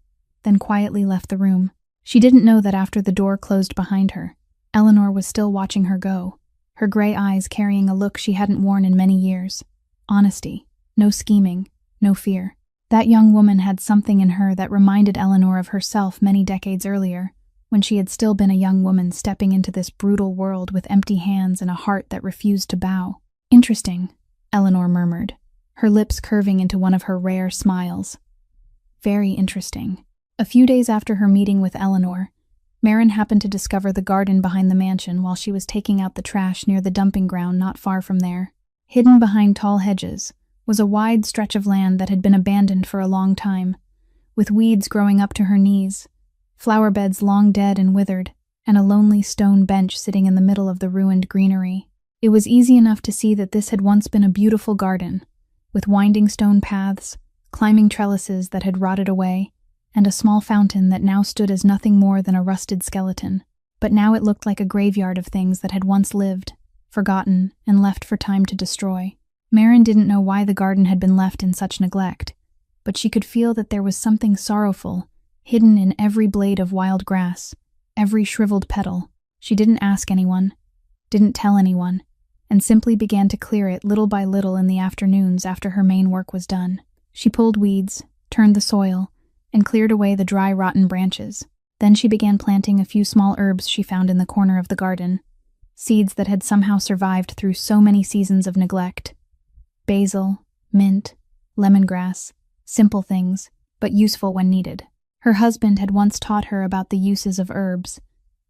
then quietly left the room. She didn't know that after the door closed behind her, Eleanor was still watching her go, her gray eyes carrying a look she hadn't worn in many years. Honesty, no scheming, no fear. That young woman had something in her that reminded Eleanor of herself many decades earlier, when she had still been a young woman stepping into this brutal world with empty hands and a heart that refused to bow. "Interesting," Eleanor murmured, her lips curving into one of her rare smiles. "Very interesting." A few days after her meeting with Eleanor, Marin happened to discover the garden behind the mansion while she was taking out the trash near the dumping ground not far from there. Hidden behind tall hedges was a wide stretch of land that had been abandoned for a long time, with weeds growing up to her knees, flower beds long dead and withered, and a lonely stone bench sitting in the middle of the ruined greenery. It was easy enough to see that this had once been a beautiful garden, with winding stone paths, climbing trellises that had rotted away, and a small fountain that now stood as nothing more than a rusted skeleton. But now it looked like a graveyard of things that had once lived, forgotten, and left for time to destroy. Marin didn't know why the garden had been left in such neglect, but she could feel that there was something sorrowful hidden in every blade of wild grass, every shriveled petal. She didn't ask anyone, didn't tell anyone, and simply began to clear it little by little in the afternoons after her main work was done. She pulled weeds, turned the soil, and cleared away the dry, rotten branches. Then she began planting a few small herbs she found in the corner of the garden, seeds that had somehow survived through so many seasons of neglect. Basil, mint, lemongrass, simple things, but useful when needed. Her husband had once taught her about the uses of herbs,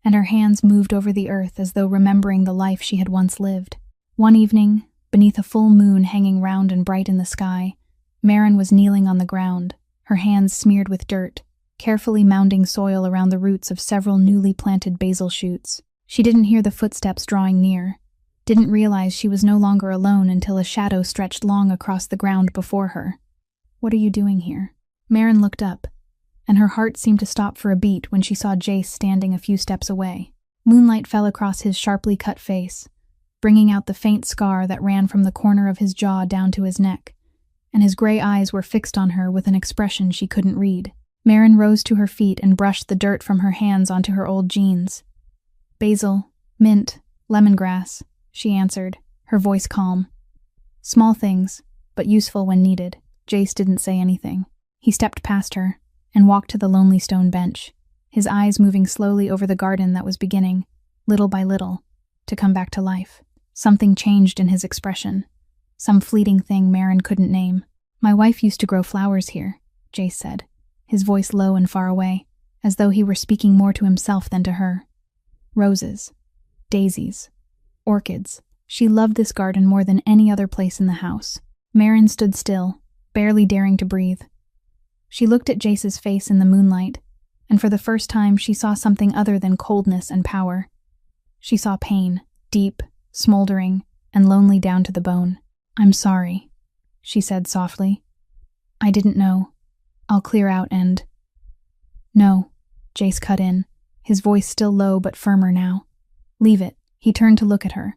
and her hands moved over the earth as though remembering the life she had once lived. One evening, beneath a full moon hanging round and bright in the sky, Marin was kneeling on the ground, her hands smeared with dirt, carefully mounding soil around the roots of several newly planted basil shoots. She didn't hear the footsteps drawing near, didn't realize she was no longer alone until a shadow stretched long across the ground before her. "What are you doing here?" Marin looked up, and her heart seemed to stop for a beat when she saw Jace standing a few steps away. Moonlight fell across his sharply cut face, bringing out the faint scar that ran from the corner of his jaw down to his neck, and his gray eyes were fixed on her with an expression she couldn't read. Marin rose to her feet and brushed the dirt from her hands onto her old jeans. "Basil, mint, lemongrass," she answered, her voice calm. "Small things, but useful when needed." Jace didn't say anything. He stepped past her and walked to the lonely stone bench, his eyes moving slowly over the garden that was beginning, little by little, to come back to life. Something changed in his expression, some fleeting thing Marin couldn't name. "My wife used to grow flowers here," Jace said, his voice low and far away, as though he were speaking more to himself than to her. "Roses, daisies, orchids. She loved this garden more than any other place in the house." Marin stood still, barely daring to breathe. She looked at Jace's face in the moonlight, and for the first time she saw something other than coldness and power. She saw pain, deep, smoldering, and lonely down to the bone. "I'm sorry," she said softly. "I didn't know. I'll clear out and—" "No," Jace cut in, his voice still low but firmer now. "Leave it." He turned to look at her,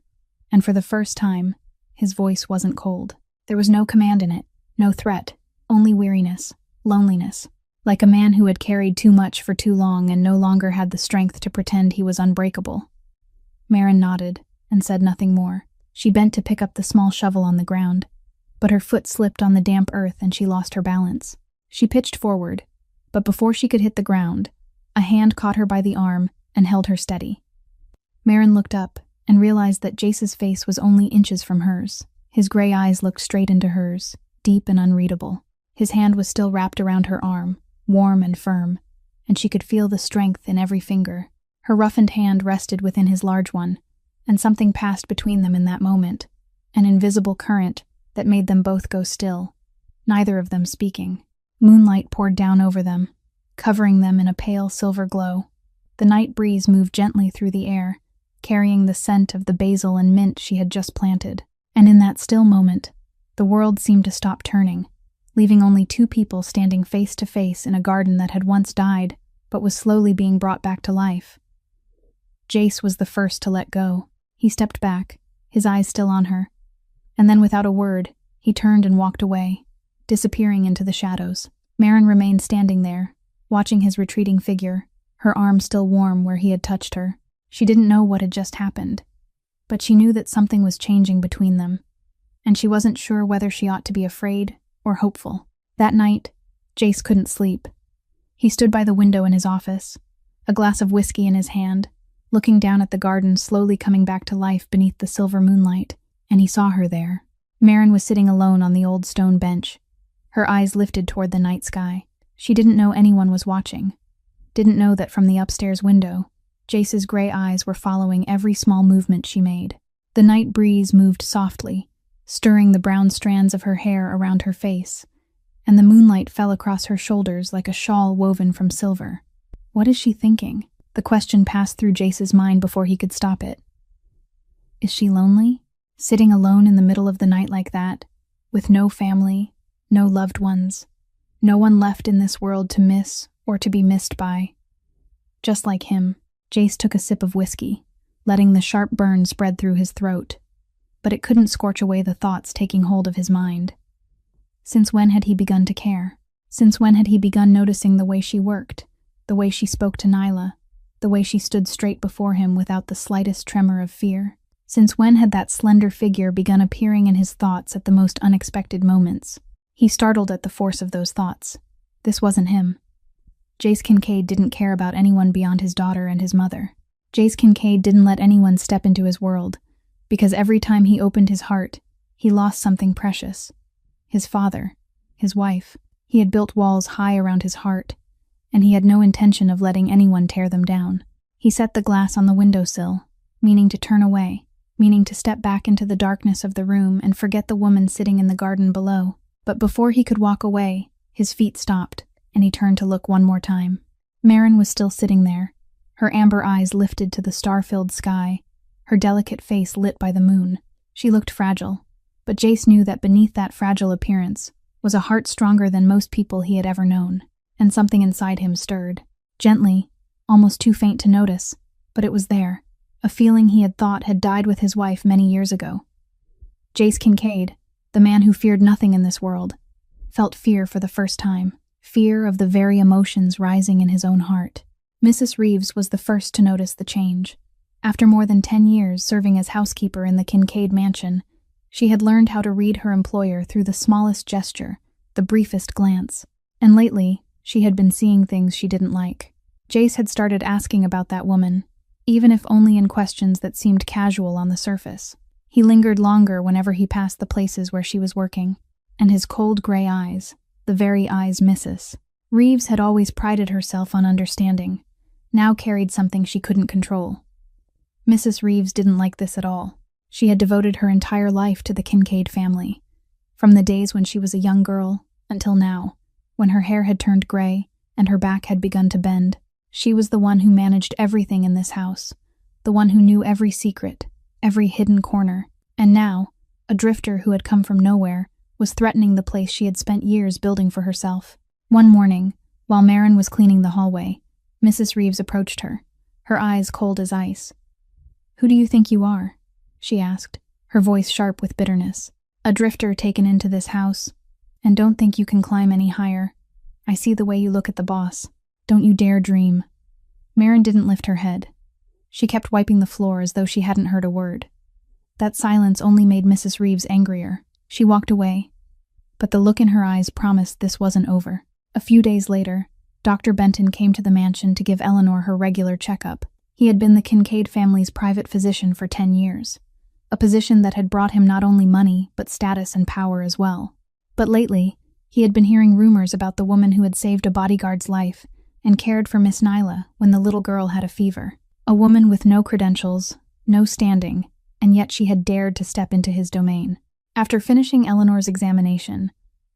and for the first time, his voice wasn't cold. There was no command in it, no threat, only weariness, loneliness, like a man who had carried too much for too long and no longer had the strength to pretend he was unbreakable. Maren nodded and said nothing more. She bent to pick up the small shovel on the ground, but her foot slipped on the damp earth and she lost her balance. She pitched forward, but before she could hit the ground, a hand caught her by the arm and held her steady. Maren looked up and realized that Jace's face was only inches from hers. His gray eyes looked straight into hers, deep and unreadable. His hand was still wrapped around her arm, warm and firm, and she could feel the strength in every finger. Her roughened hand rested within his large one, and something passed between them in that moment, an invisible current that made them both go still, neither of them speaking. Moonlight poured down over them, covering them in a pale silver glow. The night breeze moved gently through the air, carrying the scent of the basil and mint she had just planted. And in that still moment, the world seemed to stop turning, leaving only two people standing face to face in a garden that had once died, but was slowly being brought back to life. Jace was the first to let go. He stepped back, his eyes still on her, and then without a word, he turned and walked away, disappearing into the shadows. Maren remained standing there, watching his retreating figure, her arm still warm where he had touched her. She didn't know what had just happened, but she knew that something was changing between them, and she wasn't sure whether she ought to be afraid or hopeful. That night, Jace couldn't sleep. He stood by the window in his office, a glass of whiskey in his hand, looking down at the garden slowly coming back to life beneath the silver moonlight, and he saw her there. Maren was sitting alone on the old stone bench, her eyes lifted toward the night sky. She didn't know anyone was watching, didn't know that from the upstairs window, Jace's gray eyes were following every small movement she made. The night breeze moved softly, stirring the brown strands of her hair around her face, and the moonlight fell across her shoulders like a shawl woven from silver. What is she thinking? The question passed through Jace's mind before he could stop it. Is she lonely? Sitting alone in the middle of the night like that, with no family, no loved ones, no one left in this world to miss or to be missed by. Just like him, Jace took a sip of whiskey, letting the sharp burn spread through his throat, but it couldn't scorch away the thoughts taking hold of his mind. Since when had he begun to care? Since when had he begun noticing the way she worked, the way she spoke to Nyla, the way she stood straight before him without the slightest tremor of fear? Since when had that slender figure begun appearing in his thoughts at the most unexpected moments? He startled at the force of those thoughts. This wasn't him. Jace Kincaid didn't care about anyone beyond his daughter and his mother. Jace Kincaid didn't let anyone step into his world, because every time he opened his heart, he lost something precious. His father, his wife. He had built walls high around his heart, and he had no intention of letting anyone tear them down. He set the glass on the windowsill, meaning to turn away, meaning to step back into the darkness of the room and forget the woman sitting in the garden below. But before he could walk away, his feet stopped, and he turned to look one more time. Maren was still sitting there, her amber eyes lifted to the star-filled sky, her delicate face lit by the moon. She looked fragile, but Jace knew that beneath that fragile appearance was a heart stronger than most people he had ever known, and something inside him stirred. Gently, almost too faint to notice, but it was there, a feeling he had thought had died with his wife many years ago. Jace Kincaid, the man who feared nothing in this world, felt fear for the first time. Fear of the very emotions rising in his own heart. Mrs. Reeves was the first to notice the change. After more than 10 years serving as housekeeper in the Kincaid mansion, she had learned how to read her employer through the smallest gesture, the briefest glance. And lately, she had been seeing things she didn't like. Jace had started asking about that woman, even if only in questions that seemed casual on the surface. He lingered longer whenever he passed the places where she was working, and his cold gray eyes, the very eyes Mrs. Reeves had always prided herself on understanding, now carried something she couldn't control. Mrs. Reeves didn't like this at all. She had devoted her entire life to the Kincaid family, from the days when she was a young girl until now, when her hair had turned gray and her back had begun to bend. She was the one who managed everything in this house, the one who knew every secret, every hidden corner, and now, a drifter who had come from nowhere, was threatening the place she had spent years building for herself. One morning, while Maren was cleaning the hallway, Mrs. Reeves approached her, her eyes cold as ice. "Who do you think you are?" she asked, her voice sharp with bitterness. "A drifter taken into this house, and don't think you can climb any higher. I see the way you look at the boss. Don't you dare dream." Maren didn't lift her head. She kept wiping the floor as though she hadn't heard a word. That silence only made Mrs. Reeves angrier. She walked away, but the look in her eyes promised this wasn't over. A few days later, Dr. Benton came to the mansion to give Eleanor her regular checkup. He had been the Kincaid family's private physician for 10 years, a position that had brought him not only money, but status and power as well. But lately, he had been hearing rumors about the woman who had saved a bodyguard's life and cared for Miss Nyla when the little girl had a fever. A woman with no credentials, no standing, and yet she had dared to step into his domain. After finishing Eleanor's examination,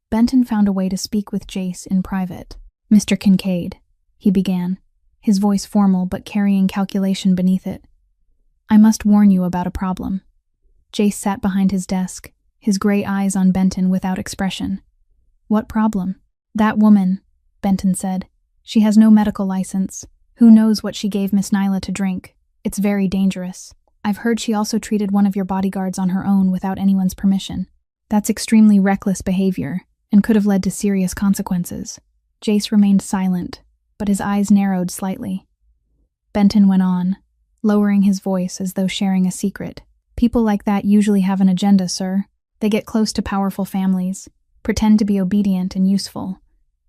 Benton found a way to speak with Jace in private. "Mr. Kincaid," he began, his voice formal but carrying calculation beneath it. "I must warn you about a problem." Jace sat behind his desk, his gray eyes on Benton without expression. "What problem?" "That woman," Benton said. "She has no medical license. Who knows what she gave Miss Nyla to drink? It's very dangerous. I've heard she also treated one of your bodyguards on her own without anyone's permission. That's extremely reckless behavior, and could have led to serious consequences." Jace remained silent, but his eyes narrowed slightly. Benton went on, lowering his voice as though sharing a secret. "People like that usually have an agenda, sir. They get close to powerful families, pretend to be obedient and useful,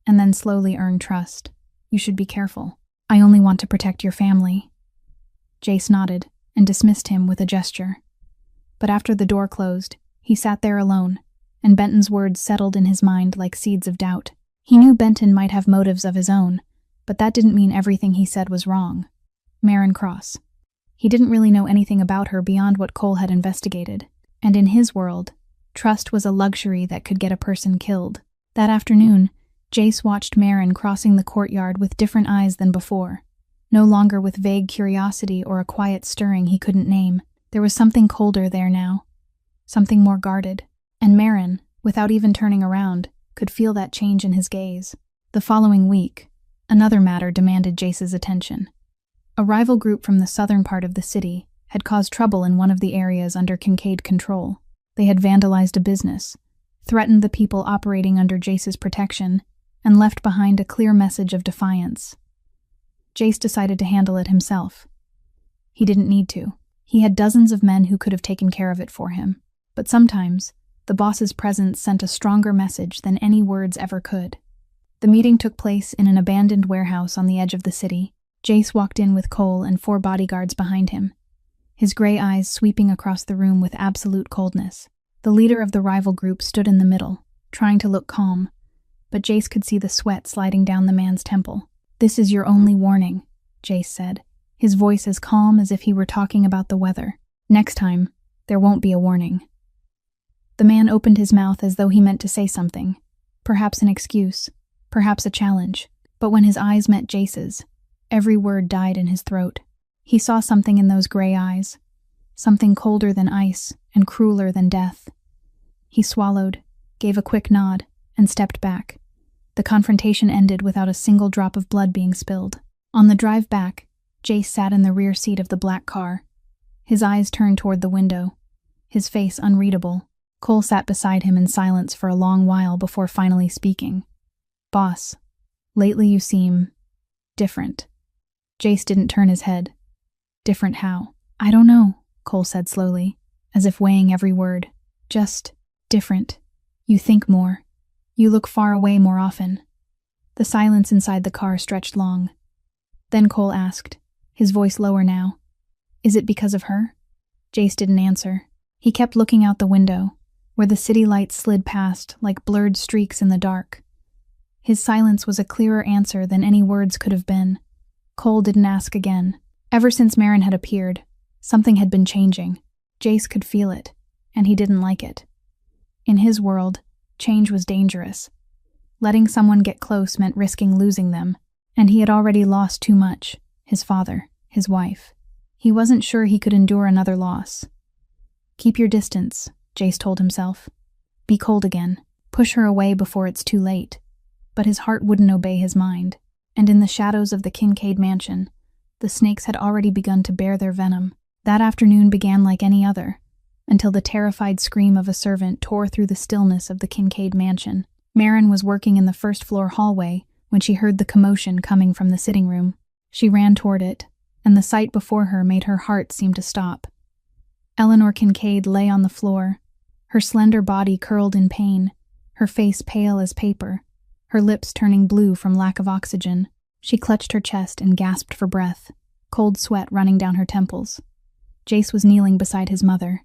and then slowly earn trust. You should be careful. I only want to protect your family." Jace nodded and dismissed him with a gesture. But after the door closed, he sat there alone, and Benton's words settled in his mind like seeds of doubt. He knew Benton might have motives of his own, but that didn't mean everything he said was wrong. Maren Cross. He didn't really know anything about her beyond what Cole had investigated, and in his world, trust was a luxury that could get a person killed. That afternoon, Jace watched Maren crossing the courtyard with different eyes than before. No longer with vague curiosity or a quiet stirring he couldn't name. There was something colder there now, something more guarded. And Maren, without even turning around, could feel that change in his gaze. The following week, another matter demanded Jace's attention. A rival group from the southern part of the city had caused trouble in one of the areas under Kincaid control. They had vandalized a business, threatened the people operating under Jace's protection, and left behind a clear message of defiance. Jace decided to handle it himself. He didn't need to. He had dozens of men who could have taken care of it for him. But sometimes, the boss's presence sent a stronger message than any words ever could. The meeting took place in an abandoned warehouse on the edge of the city. Jace walked in with Cole and 4 bodyguards behind him, his gray eyes sweeping across the room with absolute coldness. The leader of the rival group stood in the middle, trying to look calm, but Jace could see the sweat sliding down the man's temple. "This is your only warning," Jace said, his voice as calm as if he were talking about the weather. "Next time, there won't be a warning." The man opened his mouth as though he meant to say something, perhaps an excuse, perhaps a challenge, but when his eyes met Jace's, every word died in his throat. He saw something in those gray eyes, something colder than ice and crueler than death. He swallowed, gave a quick nod, and stepped back. The confrontation ended without a single drop of blood being spilled. On the drive back, Jace sat in the rear seat of the black car, his eyes turned toward the window, his face unreadable. Cole sat beside him in silence for a long while before finally speaking. "Boss, lately you seem different." Jace didn't turn his head. "Different how?" "I don't know," Cole said slowly, as if weighing every word. "Just different. You think more. You look far away more often." The silence inside the car stretched long. Then Cole asked, his voice lower now, "Is it because of her?" Jace didn't answer. He kept looking out the window, where the city lights slid past like blurred streaks in the dark. His silence was a clearer answer than any words could have been. Cole didn't ask again. Ever since Maren had appeared, something had been changing. Jace could feel it, and he didn't like it. In his world, change was dangerous. Letting someone get close meant risking losing them, And he had already lost too much: his father, his wife. He wasn't sure he could endure another loss. Keep your distance, Jace told himself. Be cold again. Push her away before it's too late. But his heart wouldn't obey his mind, and in the shadows of the Kincaid mansion, the snakes had already begun to bear their venom. That afternoon began like any other, until the terrified scream of a servant tore through the stillness of the Kincaid mansion. Marin was working in the first-floor hallway when she heard the commotion coming from the sitting room. She ran toward it, and the sight before her made her heart seem to stop. Eleanor Kincaid lay on the floor, her slender body curled in pain, her face pale as paper, her lips turning blue from lack of oxygen. She clutched her chest and gasped for breath, cold sweat running down her temples. Jace was kneeling beside his mother,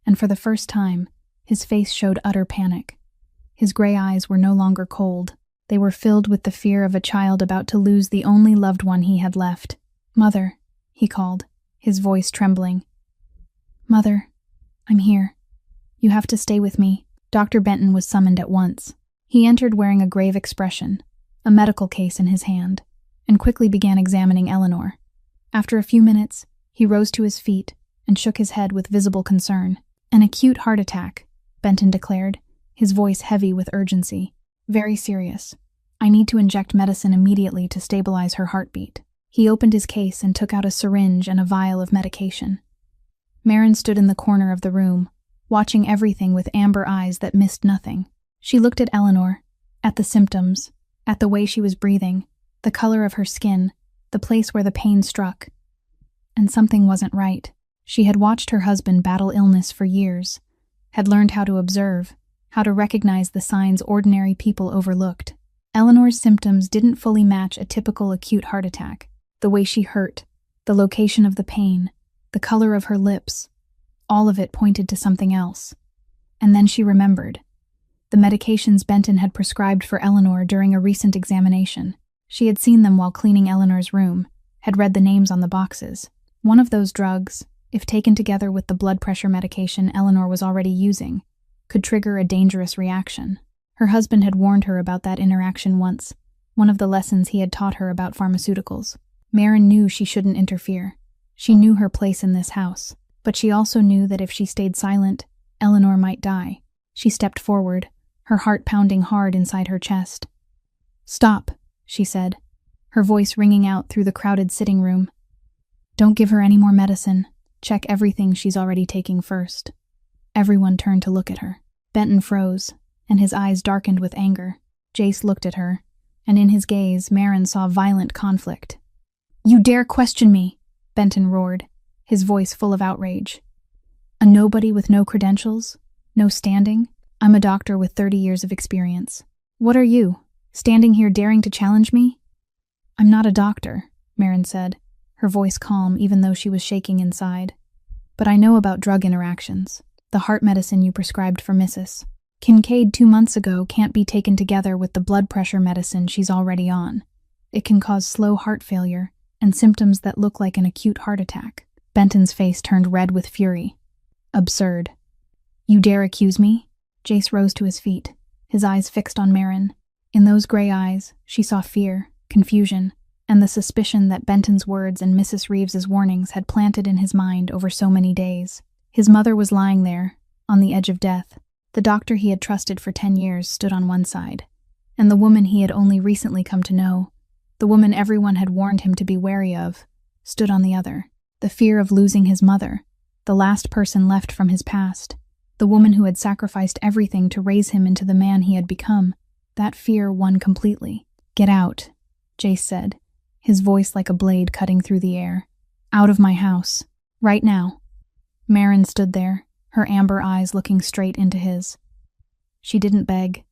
and for the first time, his face showed utter panic. His gray eyes were no longer cold. They were filled with the fear of a child about to lose the only loved one he had left. "Mother," he called, his voice trembling. "Mother, I'm here. You have to stay with me." Dr. Benton was summoned at once. He entered wearing a grave expression, a medical case in his hand, and quickly began examining Eleanor. After a few minutes, he rose to his feet and shook his head with visible concern. "An acute heart attack," Benton declared, his voice heavy with urgency. "Very serious. I need to inject medicine immediately to stabilize her heartbeat." He opened his case and took out a syringe and a vial of medication. Marin stood in the corner of the room, watching everything with amber eyes that missed nothing. She looked at Eleanor, at the symptoms, at the way she was breathing, the color of her skin, the place where the pain struck. And something wasn't right. She had watched her husband battle illness for years, had learned how to observe, how to recognize the signs ordinary people overlooked. Eleanor's symptoms didn't fully match a typical acute heart attack. The way she hurt, the location of the pain, the color of her lips, all of it pointed to something else. And then she remembered. The medications Benton had prescribed for Eleanor during a recent examination. She had seen them while cleaning Eleanor's room, had read the names on the boxes. One of those drugs, if taken together with the blood pressure medication Eleanor was already using, could trigger a dangerous reaction. Her husband had warned her about that interaction once, one of the lessons he had taught her about pharmaceuticals. Marin knew she shouldn't interfere. She knew her place in this house, but she also knew that if she stayed silent, Eleanor might die. She stepped forward, her heart pounding hard inside her chest. "Stop," she said, her voice ringing out through the crowded sitting room. "Don't give her any more medicine. Check everything she's already taking first." Everyone turned to look at her. Benton froze, and his eyes darkened with anger. Jace looked at her, and in his gaze, Marin saw violent conflict. "You dare question me!" Benton roared, his voice full of outrage. "A nobody with no credentials? No standing? I'm a doctor with 30 years of experience. What are you, standing here daring to challenge me?" "I'm not a doctor," Marin said, her voice calm even though she was shaking inside. "But I know about drug interactions, the heart medicine you prescribed for Mrs. Kincaid 2 months ago can't be taken together with the blood pressure medicine she's already on. It can cause slow heart failure and symptoms that look like an acute heart attack." Benton's face turned red with fury. "Absurd. You dare accuse me?" Jace rose to his feet, his eyes fixed on Marin. In those gray eyes, she saw fear, confusion, and the suspicion that Benton's words and Mrs. Reeves's warnings had planted in his mind over so many days. His mother was lying there, on the edge of death. The doctor he had trusted for 10 years stood on one side, and the woman he had only recently come to know, the woman everyone had warned him to be wary of, stood on the other. The fear of losing his mother, the last person left from his past, the woman who had sacrificed everything to raise him into the man he had become, that fear won completely. "Get out," Jace said, his voice like a blade cutting through the air. "Out of my house. Right now." Marin stood there, her amber eyes looking straight into his. She didn't beg.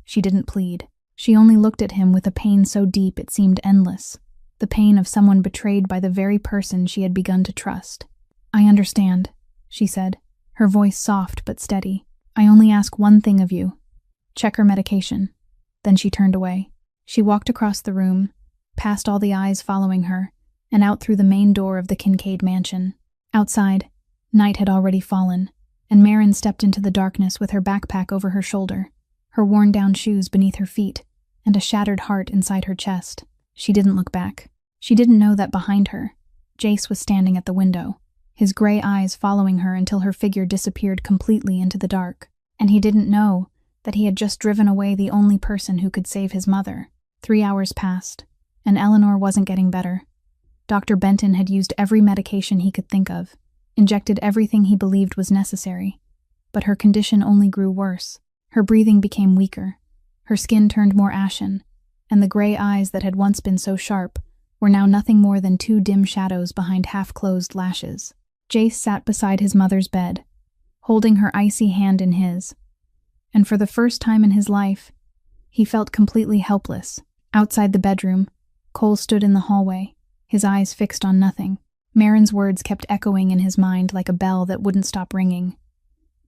She didn't plead. She only looked at him with a pain so deep it seemed endless, the pain of someone betrayed by the very person she had begun to trust. "I understand," she said, her voice soft but steady. "I only ask one thing of you. Check her medication." Then she turned away. She walked across the room, past all the eyes following her, and out through the main door of the Kincaid mansion. Outside, night had already fallen, and Marin stepped into the darkness with her backpack over her shoulder, her worn-down shoes beneath her feet, and a shattered heart inside her chest. She didn't look back. She didn't know that behind her, Jace was standing at the window, his gray eyes following her until her figure disappeared completely into the dark. And he didn't know that he had just driven away the only person who could save his mother. 3 hours passed, and Eleanor wasn't getting better. Dr. Benton had used every medication he could think of, injected everything he believed was necessary. But her condition only grew worse. Her breathing became weaker. Her skin turned more ashen, and the gray eyes that had once been so sharp were now nothing more than 2 dim shadows behind half-closed lashes. Jace sat beside his mother's bed, holding her icy hand in his. And for the first time in his life, he felt completely helpless. Outside the bedroom, Cole stood in the hallway, his eyes fixed on nothing. Marin's words kept echoing in his mind like a bell that wouldn't stop ringing.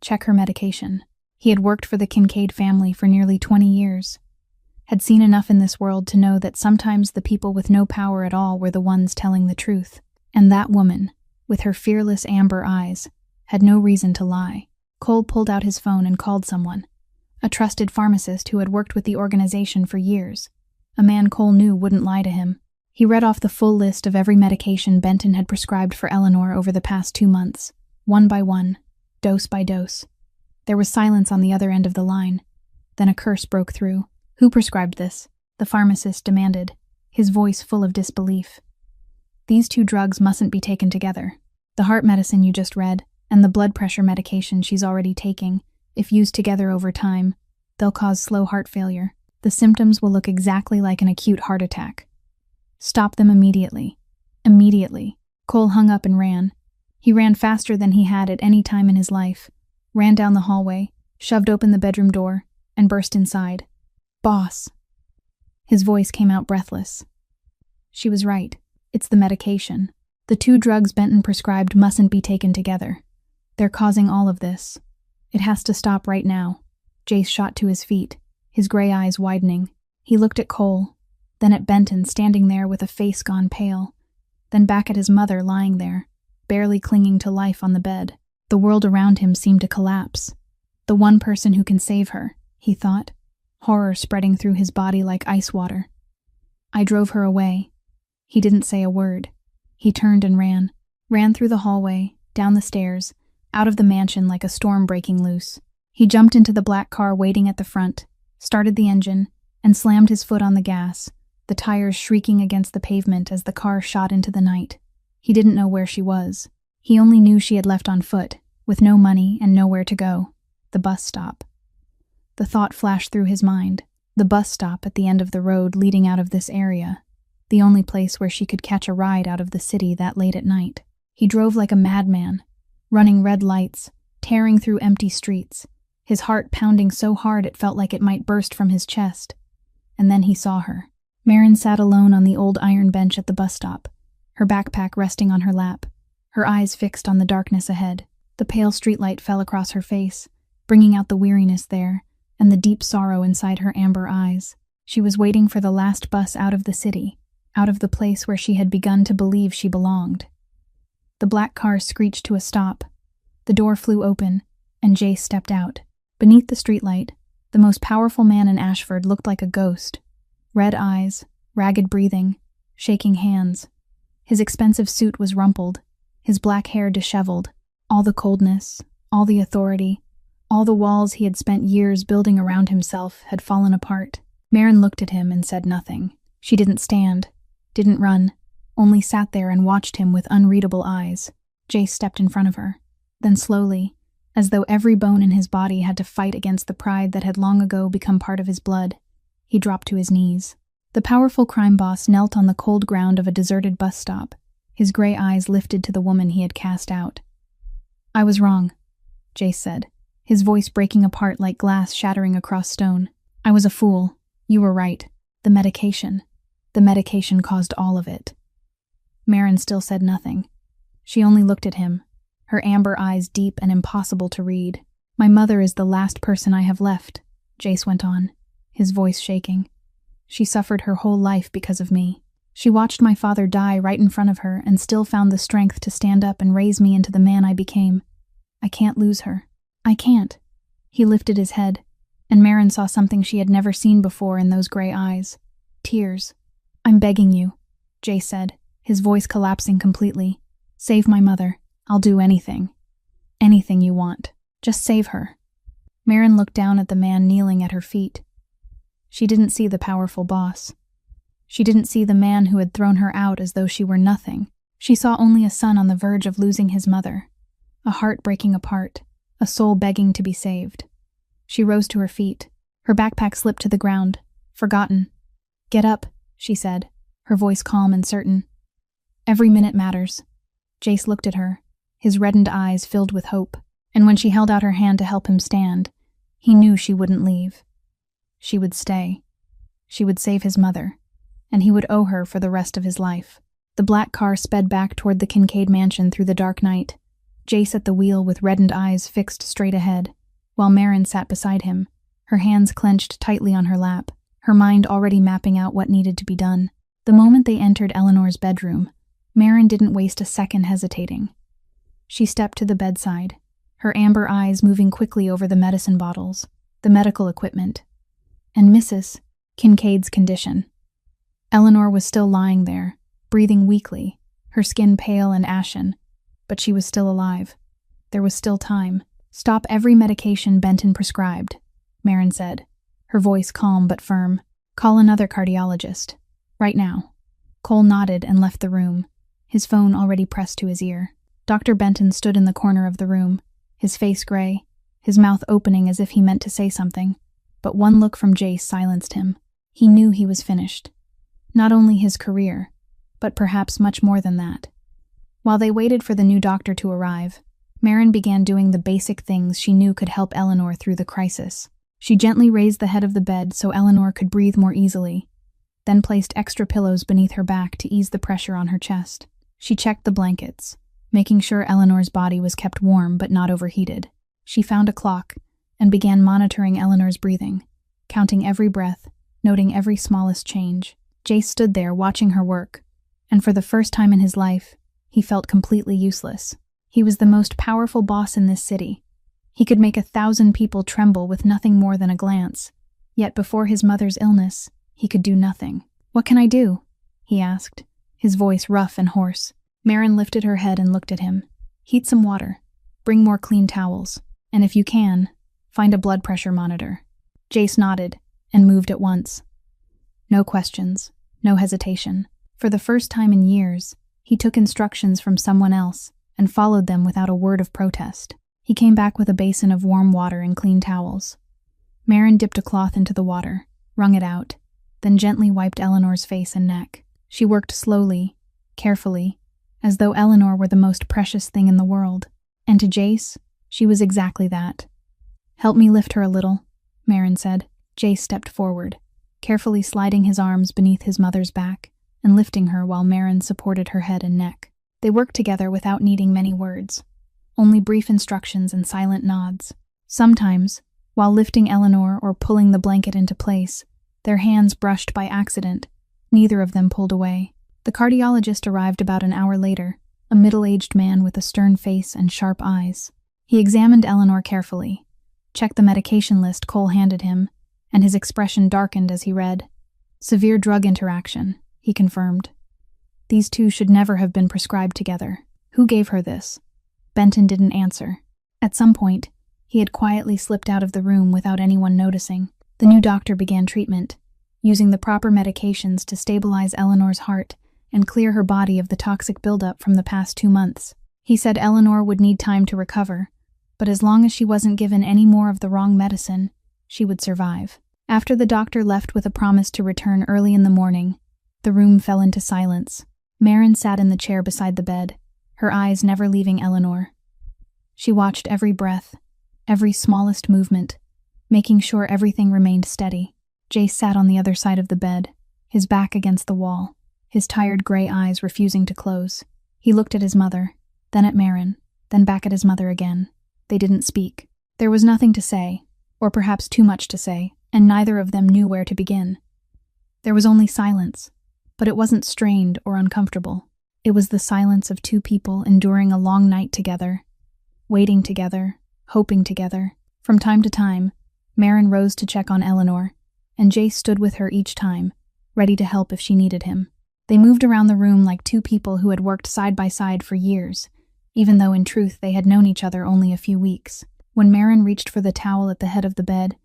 Check her medication. He had worked for the Kincaid family for nearly 20 years, had seen enough in this world to know that sometimes the people with no power at all were the ones telling the truth. And that woman, with her fearless amber eyes, had no reason to lie. Cole pulled out his phone and called someone, a trusted pharmacist who had worked with the organization for years, a man Cole knew wouldn't lie to him. He read off the full list of every medication Benton had prescribed for Eleanor over the past 2 months, one by one, dose by dose. There was silence on the other end of the line. Then a curse broke through. Who prescribed this? The pharmacist demanded, his voice full of disbelief. These 2 drugs mustn't be taken together. The heart medicine you just read, and the blood pressure medication she's already taking, if used together over time, they'll cause slow heart failure. The symptoms will look exactly like an acute heart attack. Stop them immediately. Immediately. Cole hung up and ran. He ran faster than he had at any time in his life, ran down the hallway, shoved open the bedroom door, and burst inside. Boss. His voice came out breathless. She was right. It's the medication. The 2 drugs Benton prescribed mustn't be taken together. They're causing all of this. It has to stop right now. Jace shot to his feet, his gray eyes widening. He looked at Cole, then at Benton standing there with a face gone pale, then back at his mother lying there, barely clinging to life on the bed. The world around him seemed to collapse. The one person who can save her, he thought, horror spreading through his body like ice water. I drove her away. He didn't say a word. He turned and ran through the hallway, down the stairs, out of the mansion like a storm breaking loose. He jumped into the black car waiting at the front, started the engine, and slammed his foot on the gas, the tires shrieking against the pavement as the car shot into the night. He didn't know where she was. He only knew she had left on foot, with no money and nowhere to go. The bus stop. The thought flashed through his mind. The bus stop at the end of the road leading out of this area. The only place where she could catch a ride out of the city that late at night. He drove like a madman, running red lights, tearing through empty streets, his heart pounding so hard it felt like it might burst from his chest. And then he saw her. Marin sat alone on the old iron bench at the bus stop, her backpack resting on her lap, her eyes fixed on the darkness ahead. The pale streetlight fell across her face, bringing out the weariness there and the deep sorrow inside her amber eyes. She was waiting for the last bus out of the city, out of the place where she had begun to believe she belonged. The black car screeched to a stop. The door flew open, and Jace stepped out. Beneath the streetlight, the most powerful man in Ashford looked like a ghost. Red eyes, ragged breathing, shaking hands. His expensive suit was rumpled, his black hair disheveled. All the coldness, all the authority, all the walls he had spent years building around himself had fallen apart. Marin looked at him and said nothing. She didn't stand, didn't run, only sat there and watched him with unreadable eyes. Jace stepped in front of her. Then slowly, as though every bone in his body had to fight against the pride that had long ago become part of his blood, he dropped to his knees. The powerful crime boss knelt on the cold ground of a deserted bus stop, his gray eyes lifted to the woman he had cast out. "I was wrong," Jace said, his voice breaking apart like glass shattering across stone. "I was a fool. You were right. The medication caused all of it." Marin still said nothing. She only looked at him, her amber eyes deep and impossible to read. "My mother is the last person I have left," Jace went on, his voice shaking. "She suffered her whole life because of me. She watched my father die right in front of her and still found the strength to stand up and raise me into the man I became. I can't lose her. I can't." He lifted his head, and Marin saw something she had never seen before in those gray eyes. Tears. I'm begging you, Jay said, his voice collapsing completely. Save my mother. I'll do anything. Anything you want. Just save her. Marin looked down at the man kneeling at her feet. She didn't see the powerful boss. She didn't see the man who had thrown her out as though she were nothing. She saw only a son on the verge of losing his mother, a heart breaking apart, a soul begging to be saved. She rose to her feet. Her backpack slipped to the ground. Forgotten. Get up, she said, her voice calm and certain. Every minute matters. Jace looked at her, his reddened eyes filled with hope, and when she held out her hand to help him stand, he knew she wouldn't leave. She would stay. She would save his mother, and he would owe her for the rest of his life. The black car sped back toward the Kincaid mansion through the dark night, Jace at the wheel with reddened eyes fixed straight ahead, while Marin sat beside him, her hands clenched tightly on her lap, her mind already mapping out what needed to be done. The moment they entered Eleanor's bedroom, Marin didn't waste a second hesitating. She stepped to the bedside, her amber eyes moving quickly over the medicine bottles, the medical equipment, and Mrs. Kincaid's condition. Eleanor was still lying there, breathing weakly, her skin pale and ashen, but she was still alive. There was still time. Stop every medication Benton prescribed, Marin said, her voice calm but firm. Call another cardiologist. Right now. Cole nodded and left the room, his phone already pressed to his ear. Dr. Benton stood in the corner of the room, his face gray, his mouth opening as if he meant to say something, but one look from Jace silenced him. He knew he was finished. Not only his career, but perhaps much more than that. While they waited for the new doctor to arrive, Marin began doing the basic things she knew could help Eleanor through the crisis. She gently raised the head of the bed so Eleanor could breathe more easily, then placed extra pillows beneath her back to ease the pressure on her chest. She checked the blankets, making sure Eleanor's body was kept warm but not overheated. She found a clock and began monitoring Eleanor's breathing, counting every breath, noting every smallest change. Jace stood there watching her work, and for the first time in his life, he felt completely useless. He was the most powerful boss in this city. He could make 1,000 people tremble with nothing more than a glance. Yet before his mother's illness, he could do nothing. "What can I do?" he asked, his voice rough and hoarse. Marin lifted her head and looked at him. "Heat some water. Bring more clean towels. And if you can, find a blood pressure monitor." Jace nodded and moved at once. No questions, no hesitation. For the first time in years, he took instructions from someone else and followed them without a word of protest. He came back with a basin of warm water and clean towels. Marin dipped a cloth into the water, wrung it out, then gently wiped Eleanor's face and neck. She worked slowly, carefully, as though Eleanor were the most precious thing in the world. And to Jace, she was exactly that. "Help me lift her a little," Marin said. Jace stepped forward, carefully sliding his arms beneath his mother's back and lifting her while Marin supported her head and neck. They worked together without needing many words, only brief instructions and silent nods. Sometimes, while lifting Eleanor or pulling the blanket into place, their hands brushed by accident. Neither of them pulled away. The cardiologist arrived about an hour later, a middle-aged man with a stern face and sharp eyes. He examined Eleanor carefully, checked the medication list Cole handed him, and his expression darkened as he read. "Severe drug interaction," he confirmed. These two should never have been prescribed together. Who gave her this? Benton didn't answer. At some point, he had quietly slipped out of the room without anyone noticing. The new doctor began treatment, using the proper medications to stabilize Eleanor's heart and clear her body of the toxic buildup from the past 2 months. He said Eleanor would need time to recover, but as long as she wasn't given any more of the wrong medicine, she would survive. After the doctor left with a promise to return early in the morning, the room fell into silence. Marin sat in the chair beside the bed, her eyes never leaving Eleanor. She watched every breath, every smallest movement, making sure everything remained steady. Jace sat on the other side of the bed, his back against the wall, his tired gray eyes refusing to close. He looked at his mother, then at Marin, then back at his mother again. They didn't speak. There was nothing to say, or perhaps too much to say, and neither of them knew where to begin. There was only silence, but it wasn't strained or uncomfortable. It was the silence of two people enduring a long night together, waiting together, hoping together. From time to time, Marin rose to check on Eleanor, and Jace stood with her each time, ready to help if she needed him. They moved around the room like two people who had worked side by side for years, even though in truth they had known each other only a few weeks. When Maren reached for the towel at the head of the bed,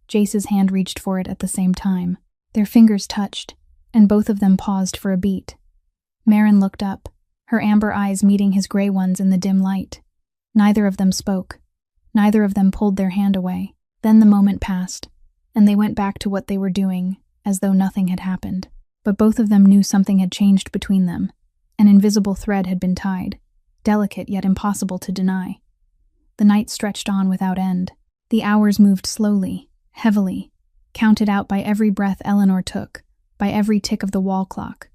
Jace's hand reached for it at the same time. Their fingers touched, and both of them paused for a beat. Maren looked up, her amber eyes meeting his gray ones in the dim light. Neither of them spoke. Neither of them pulled their hand away. Then the moment passed, and they went back to what they were doing, as though nothing had happened. But both of them knew something had changed between them. An invisible thread had been tied, delicate yet impossible to deny. The night stretched on without end. The hours moved slowly, heavily, counted out by every breath Eleanor took, by every tick of the wall clock.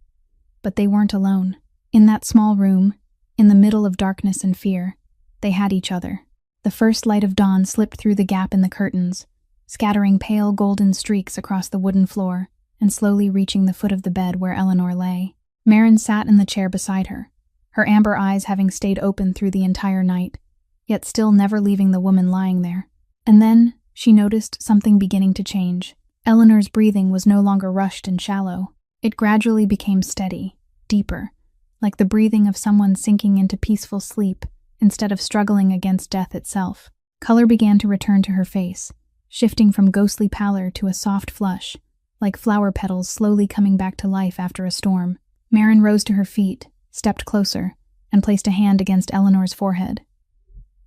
But they weren't alone. In that small room, in the middle of darkness and fear, they had each other. The first light of dawn slipped through the gap in the curtains, scattering pale golden streaks across the wooden floor and slowly reaching the foot of the bed where Eleanor lay. Maren sat in the chair beside her, her amber eyes having stayed open through the entire night, yet still never leaving the woman lying there. And then she noticed something beginning to change. Eleanor's breathing was no longer rushed and shallow. It gradually became steady, deeper, like the breathing of someone sinking into peaceful sleep instead of struggling against death itself. Color began to return to her face, shifting from ghostly pallor to a soft flush, like flower petals slowly coming back to life after a storm. Maren rose to her feet, stepped closer, and placed a hand against Eleanor's forehead.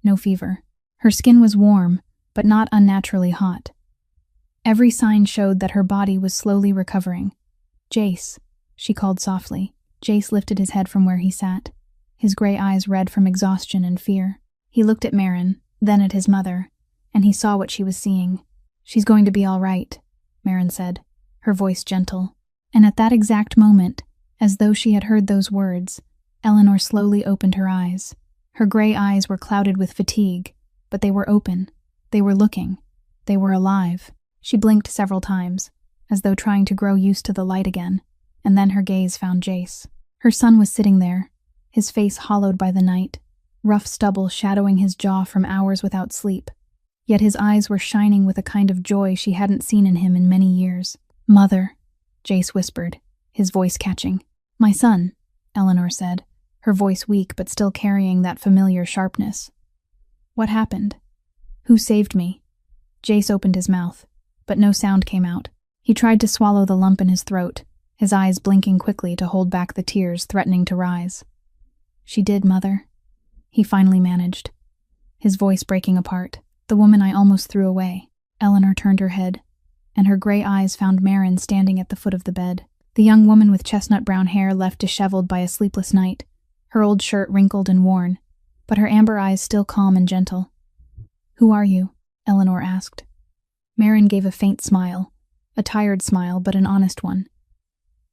No fever. Her skin was warm, but not unnaturally hot. Every sign showed that her body was slowly recovering. "Jace," she called softly. Jace lifted his head from where he sat, his gray eyes red from exhaustion and fear. He looked at Maren, then at his mother, and he saw what she was seeing. "She's going to be all right," Maren said, her voice gentle. And at that exact moment, as though she had heard those words, Eleanor slowly opened her eyes. Her gray eyes were clouded with fatigue, but they were open. They were looking. They were alive. She blinked several times, as though trying to grow used to the light again, and then her gaze found Jace. Her son was sitting there, his face hollowed by the night, rough stubble shadowing his jaw from hours without sleep. Yet his eyes were shining with a kind of joy she hadn't seen in him in many years. "Mother," Jace whispered, his voice catching. "My son," Eleanor said, her voice weak but still carrying that familiar sharpness. "What happened? Who saved me?" Jace opened his mouth, but no sound came out. He tried to swallow the lump in his throat, his eyes blinking quickly to hold back the tears threatening to rise. "She did, Mother," he finally managed, his voice breaking apart. "The woman I almost threw away." Eleanor turned her head, and her gray eyes found Maren standing at the foot of the bed. The young woman with chestnut brown hair left disheveled by a sleepless night, her old shirt wrinkled and worn, but her amber eyes still calm and gentle. "Who are you?" Eleanor asked. Maren gave a faint smile, a tired smile but an honest one.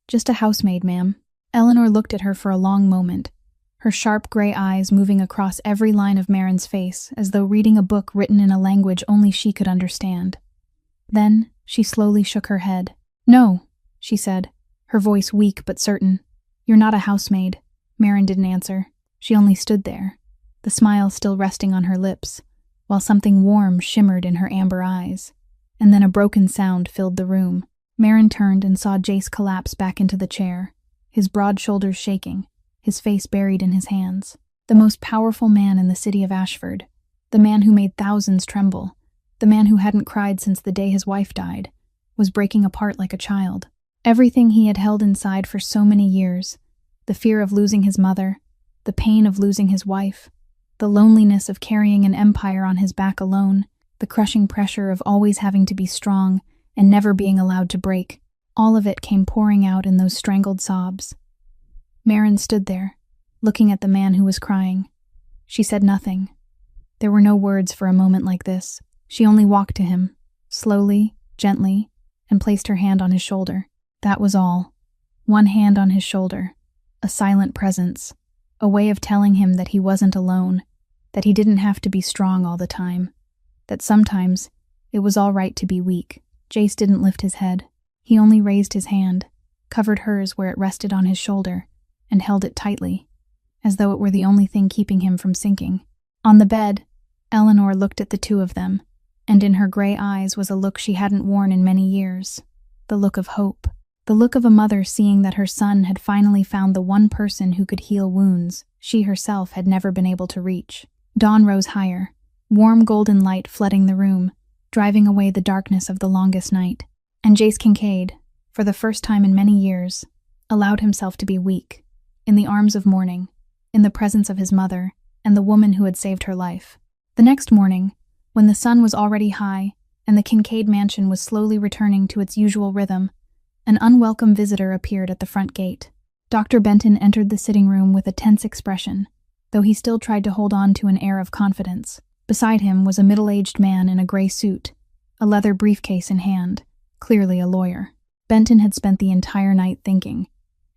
"Just a housemaid, ma'am." Eleanor looked at her for a long moment, her sharp gray eyes moving across every line of Maren's face as though reading a book written in a language only she could understand. Then she slowly shook her head. "No," she said, her voice weak but certain. "You're not a housemaid." Maren didn't answer. She only stood there, the smile still resting on her lips, while something warm shimmered in her amber eyes. And then a broken sound filled the room. Maren turned and saw Jace collapse back into the chair, his broad shoulders shaking, his face buried in his hands. The most powerful man in the city of Ashford, the man who made thousands tremble, the man who hadn't cried since the day his wife died, was breaking apart like a child. Everything he had held inside for so many years, the fear of losing his mother, the pain of losing his wife, the loneliness of carrying an empire on his back alone, the crushing pressure of always having to be strong and never being allowed to break, all of it came pouring out in those strangled sobs. Maren stood there, looking at the man who was crying. She said nothing. There were no words for a moment like this. She only walked to him, slowly, gently, and placed her hand on his shoulder. That was all. One hand on his shoulder, a silent presence, a way of telling him that he wasn't alone, that he didn't have to be strong all the time, that sometimes it was all right to be weak. Jace didn't lift his head. He only raised his hand, covered hers where it rested on his shoulder, and held it tightly, as though it were the only thing keeping him from sinking. On the bed, Eleanor looked at the two of them, and in her gray eyes was a look she hadn't worn in many years, the look of hope, The look of a mother seeing that her son had finally found the one person who could heal wounds she herself had never been able to reach. Dawn rose higher, warm golden light flooding the room, driving away the darkness of the longest night. And Jace Kincaid, for the first time in many years, allowed himself to be weak, in the arms of morning, in the presence of his mother and the woman who had saved her life. The next morning, when the sun was already high and the Kincaid mansion was slowly returning to its usual rhythm, an unwelcome visitor appeared at the front gate. Dr. Benton entered the sitting room with a tense expression, though he still tried to hold on to an air of confidence. Beside him was a middle-aged man in a gray suit, a leather briefcase in hand, clearly a lawyer. Benton had spent the entire night thinking,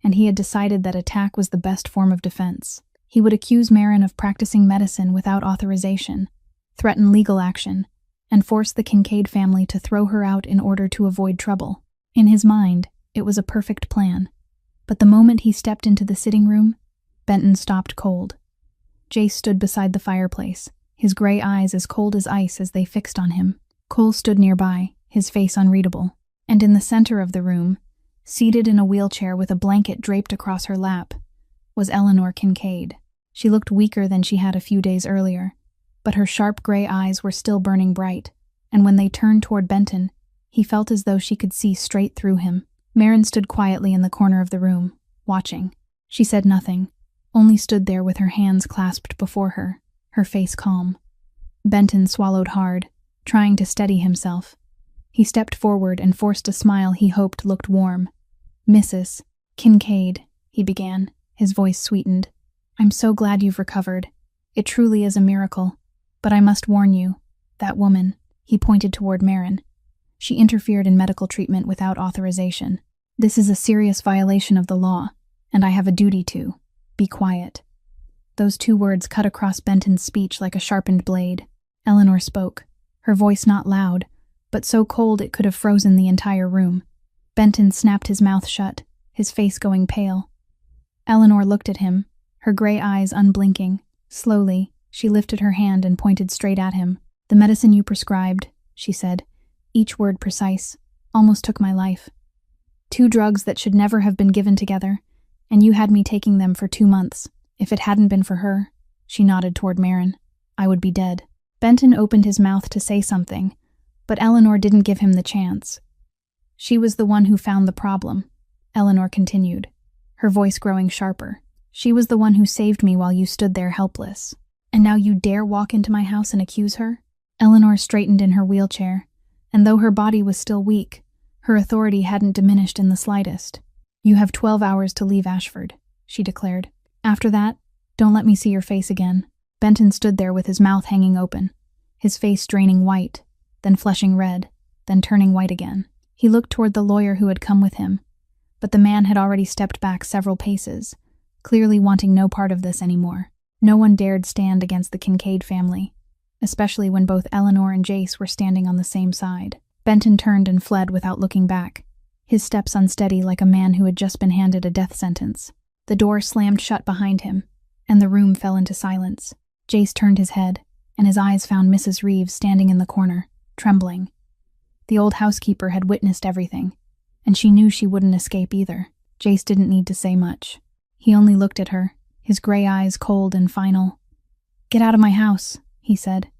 and he had decided that attack was the best form of defense. He would accuse Marin of practicing medicine without authorization, threaten legal action, and force the Kincaid family to throw her out in order to avoid trouble. In his mind, it was a perfect plan. But the moment he stepped into the sitting room, Benton stopped cold. Jace stood beside the fireplace, his gray eyes as cold as ice as they fixed on him. Cole stood nearby, his face unreadable. And in the center of the room, seated in a wheelchair with a blanket draped across her lap, was Eleanor Kincaid. She looked weaker than she had a few days earlier, but her sharp gray eyes were still burning bright, and when they turned toward Benton, he felt as though she could see straight through him. Marin stood quietly in the corner of the room, watching. She said nothing, only stood there with her hands clasped before her, her face calm. Benton swallowed hard, trying to steady himself. He stepped forward and forced a smile he hoped looked warm. "Mrs. Kincaid," he began, his voice sweetened. "I'm so glad you've recovered. It truly is a miracle. But I must warn you, that woman," he pointed toward Marin. "She interfered in medical treatment without authorization. This is a serious violation of the law, and I have a duty to. Be quiet." Those two words cut across Benton's speech like a sharpened blade. Eleanor spoke, her voice not loud, but so cold it could have frozen the entire room. Benton snapped his mouth shut, his face going pale. Eleanor looked at him, her gray eyes unblinking. Slowly, she lifted her hand and pointed straight at him. "The medicine you prescribed," she said, each word precise, "almost took my life. 2 drugs that should never have been given together, and you had me taking them for 2 months. If it hadn't been for her," she nodded toward Marin, "I would be dead." Benton opened his mouth to say something, but Eleanor didn't give him the chance. "She was the one who found the problem," Eleanor continued, her voice growing sharper. "She was the one who saved me while you stood there helpless. And now you dare walk into my house and accuse her?" Eleanor straightened in her wheelchair, and though her body was still weak, her authority hadn't diminished in the slightest. "You have 12 hours to leave Ashford," she declared. "After that, don't let me see your face again." Benton stood there with his mouth hanging open, his face draining white, then flushing red, then turning white again. He looked toward the lawyer who had come with him, but the man had already stepped back several paces, clearly wanting no part of this anymore. No one dared stand against the Kincaid family, especially when both Eleanor and Jace were standing on the same side. Benton turned and fled without looking back, his steps unsteady like a man who had just been handed a death sentence. The door slammed shut behind him, and the room fell into silence. Jace turned his head, and his eyes found Mrs. Reeves standing in the corner, trembling. The old housekeeper had witnessed everything, and she knew she wouldn't escape either. Jace didn't need to say much. He only looked at her, his gray eyes cold and final. "Get out of my house," he said.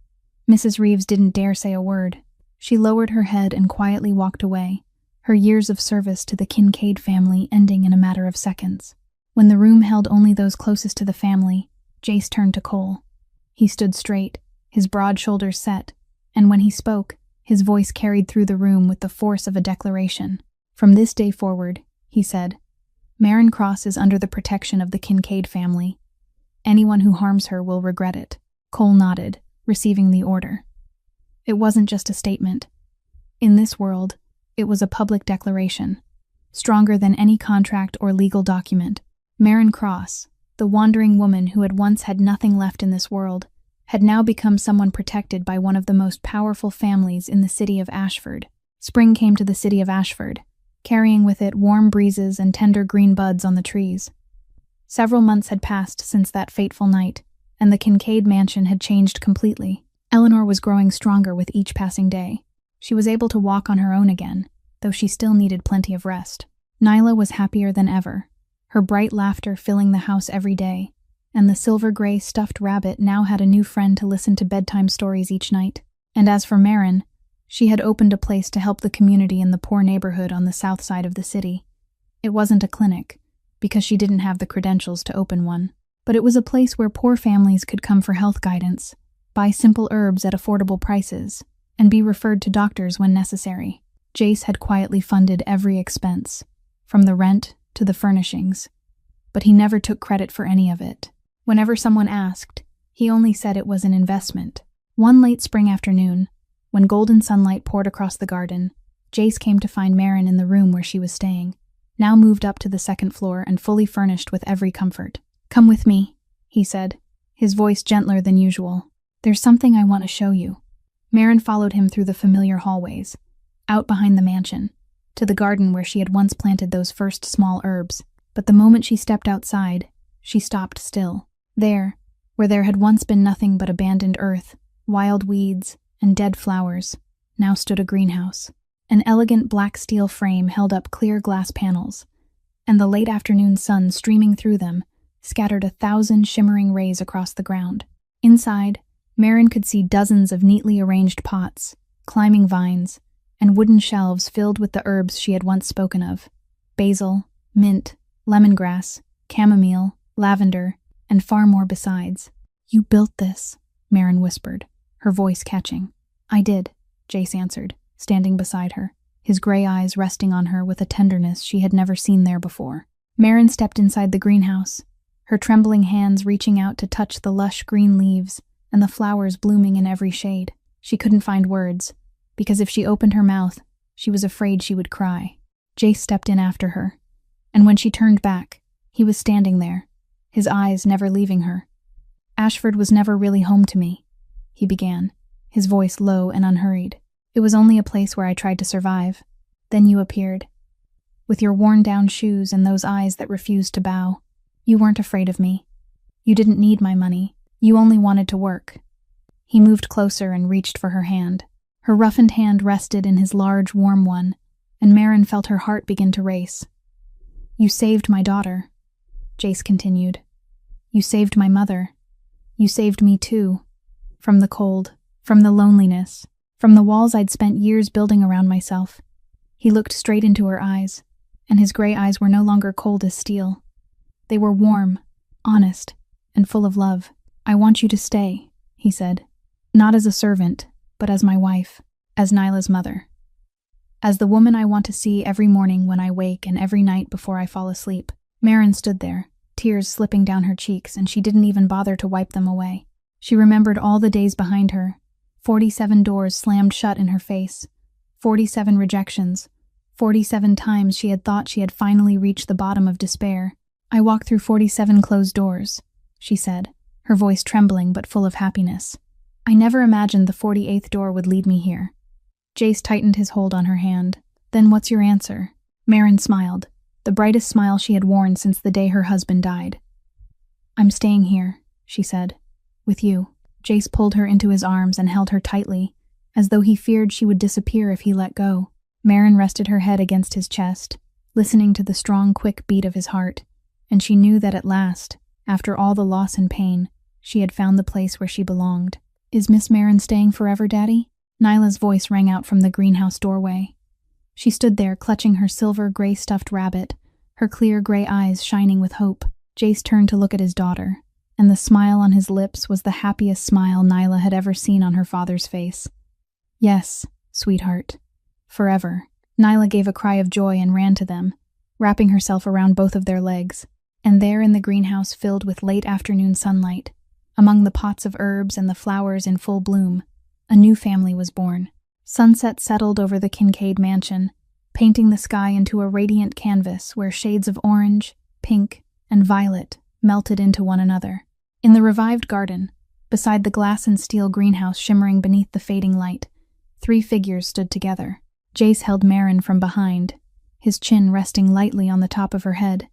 Mrs. Reeves didn't dare say a word. She lowered her head and quietly walked away, her years of service to the Kincaid family ending in a matter of seconds. When the room held only those closest to the family, Jace turned to Cole. He stood straight, his broad shoulders set, and when he spoke, his voice carried through the room with the force of a declaration. "From this day forward," he said, "Marin Cross is under the protection of the Kincaid family. Anyone who harms her will regret it." Cole nodded, receiving the order. It wasn't just a statement. In this world, it was a public declaration, stronger than any contract or legal document. Marin Cross, the wandering woman who had once had nothing left in this world, had now become someone protected by one of the most powerful families in the city of Ashford. Spring came to the city of Ashford, carrying with it warm breezes and tender green buds on the trees. Several months had passed since that fateful night, and the Kincaid mansion had changed completely. Eleanor was growing stronger with each passing day. She was able to walk on her own again, though she still needed plenty of rest. Nyla was happier than ever, her bright laughter filling the house every day, and the silver-gray stuffed rabbit now had a new friend to listen to bedtime stories each night. And as for Marin, she had opened a place to help the community in the poor neighborhood on the south side of the city. It wasn't a clinic, because she didn't have the credentials to open one, but it was a place where poor families could come for health guidance, buy simple herbs at affordable prices, and be referred to doctors when necessary. Jace had quietly funded every expense, from the rent to the furnishings, but he never took credit for any of it. Whenever someone asked, he only said it was an investment. One late spring afternoon, when golden sunlight poured across the garden, Jace came to find Marin in the room where she was staying, now moved up to the second floor and fully furnished with every comfort. "Come with me," he said, his voice gentler than usual. "There's something I want to show you." Marin followed him through the familiar hallways, out behind the mansion, to the garden where she had once planted those first small herbs. But the moment she stepped outside, she stopped still. There, where there had once been nothing but abandoned earth, wild weeds, and dead flowers, now stood a greenhouse. An elegant black steel frame held up clear glass panels, and the late afternoon sun streaming through them scattered 1,000 shimmering rays across the ground. Inside, Marin could see dozens of neatly arranged pots, climbing vines, and wooden shelves filled with the herbs she had once spoken of: basil, mint, lemongrass, chamomile, lavender, and far more besides. "You built this," Marin whispered, her voice catching. "I did," Jace answered, standing beside her, his gray eyes resting on her with a tenderness she had never seen there before. Marin stepped inside the greenhouse, her trembling hands reaching out to touch the lush green leaves and the flowers blooming in every shade. She couldn't find words, because if she opened her mouth, she was afraid she would cry. Jace stepped in after her, and when she turned back, he was standing there, his eyes never leaving her. "Ashford was never really home to me," he began, his voice low and unhurried. "It was only a place where I tried to survive. Then you appeared. With your worn-down shoes and those eyes that refused to bow. You weren't afraid of me. You didn't need my money. You only wanted to work." He moved closer and reached for her hand. Her roughened hand rested in his large, warm one, and Marin felt her heart begin to race. "You saved my daughter," Jace continued. "You saved my mother. You saved me too. From the cold, from the loneliness, from the walls I'd spent years building around myself." He looked straight into her eyes, and his gray eyes were no longer cold as steel. They were warm, honest, and full of love. "I want you to stay," he said. "Not as a servant, but as my wife, as Nyla's mother. As the woman I want to see every morning when I wake and every night before I fall asleep." Marin stood there, tears slipping down her cheeks, and she didn't even bother to wipe them away. She remembered all the days behind her, 47 doors slammed shut in her face, 47 rejections, 47 times she had thought she had finally reached the bottom of despair. "I walked through 47 closed doors," she said, her voice trembling but full of happiness. "I never imagined the 48th door would lead me here." Jace tightened his hold on her hand. "Then what's your answer?" Marin smiled, the brightest smile she had worn since the day her husband died. "I'm staying here," she said, "with you." Jace pulled her into his arms and held her tightly, as though he feared she would disappear if he let go. Marin rested her head against his chest, listening to the strong, quick beat of his heart, and she knew that at last, after all the loss and pain, she had found the place where she belonged. "Is Miss Marin staying forever, Daddy?" Nyla's voice rang out from the greenhouse doorway. She stood there, clutching her silver gray stuffed rabbit, her clear gray eyes shining with hope. Jace turned to look at his daughter, and the smile on his lips was the happiest smile Nyla had ever seen on her father's face. "Yes, sweetheart. Forever." Nyla gave a cry of joy and ran to them, wrapping herself around both of their legs. And there in the greenhouse filled with late afternoon sunlight, among the pots of herbs and the flowers in full bloom, a new family was born. Sunset settled over the Kincaid mansion, painting the sky into a radiant canvas where shades of orange, pink, and violet melted into one another. In the revived garden, beside the glass and steel greenhouse shimmering beneath the fading light, 3 figures stood together. Jace held Marin from behind, his chin resting lightly on the top of her head,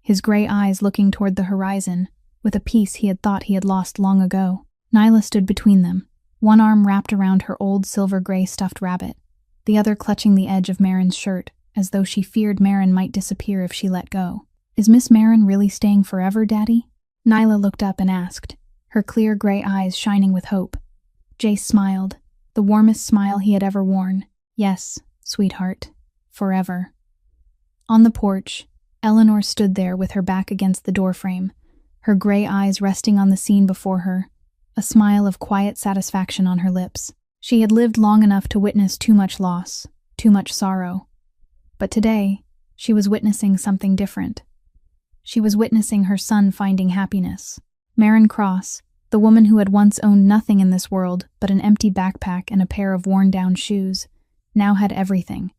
his gray eyes looking toward the horizon with a peace he had thought he had lost long ago. Nyla stood between them, one arm wrapped around her old silver-gray stuffed rabbit, the other clutching the edge of Marin's shirt as though she feared Marin might disappear if she let go. "Is Miss Marin really staying forever, Daddy?" Nyla looked up and asked, her clear gray eyes shining with hope. Jace smiled, the warmest smile he had ever worn. "Yes, sweetheart, forever." On the porch, Eleanor stood there with her back against the doorframe, her gray eyes resting on the scene before her, a smile of quiet satisfaction on her lips. She had lived long enough to witness too much loss, too much sorrow. But today, she was witnessing something different. She was witnessing her son finding happiness. Marin Cross, the woman who had once owned nothing in this world but an empty backpack and a pair of worn-down shoes, now had everything.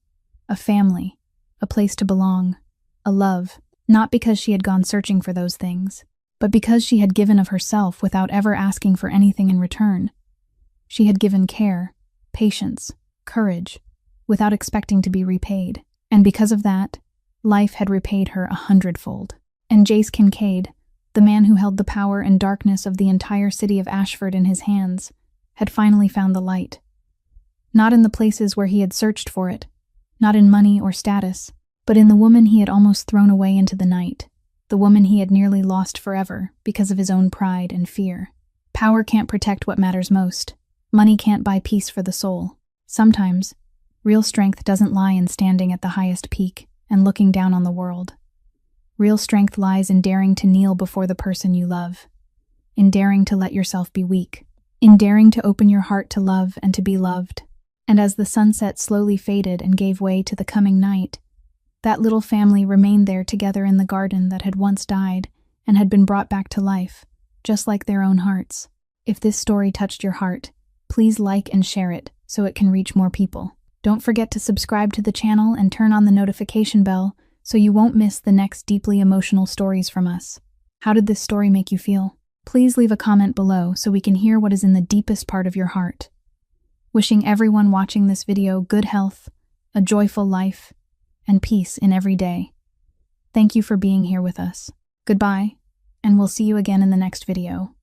A family, a place to belong, a love, not because she had gone searching for those things, but because she had given of herself without ever asking for anything in return. She had given care, patience, courage, without expecting to be repaid. And because of that, life had repaid her 100-fold. And Jace Kincaid, the man who held the power and darkness of the entire city of Ashford in his hands, had finally found the light. Not in the places where he had searched for it, not in money or status, but in the woman he had almost thrown away into the night, the woman he had nearly lost forever because of his own pride and fear. Power can't protect what matters most. Money can't buy peace for the soul. Sometimes, real strength doesn't lie in standing at the highest peak and looking down on the world. Real strength lies in daring to kneel before the person you love, in daring to let yourself be weak, in daring to open your heart to love and to be loved. And as the sunset slowly faded and gave way to the coming night, that little family remained there together in the garden that had once died and had been brought back to life, just like their own hearts. If this story touched your heart, please like and share it so it can reach more people. Don't forget to subscribe to the channel and turn on the notification bell so you won't miss the next deeply emotional stories from us. How did this story make you feel? Please leave a comment below so we can hear what is in the deepest part of your heart. Wishing everyone watching this video good health, a joyful life, and peace in every day. Thank you for being here with us. Goodbye, and we'll see you again in the next video.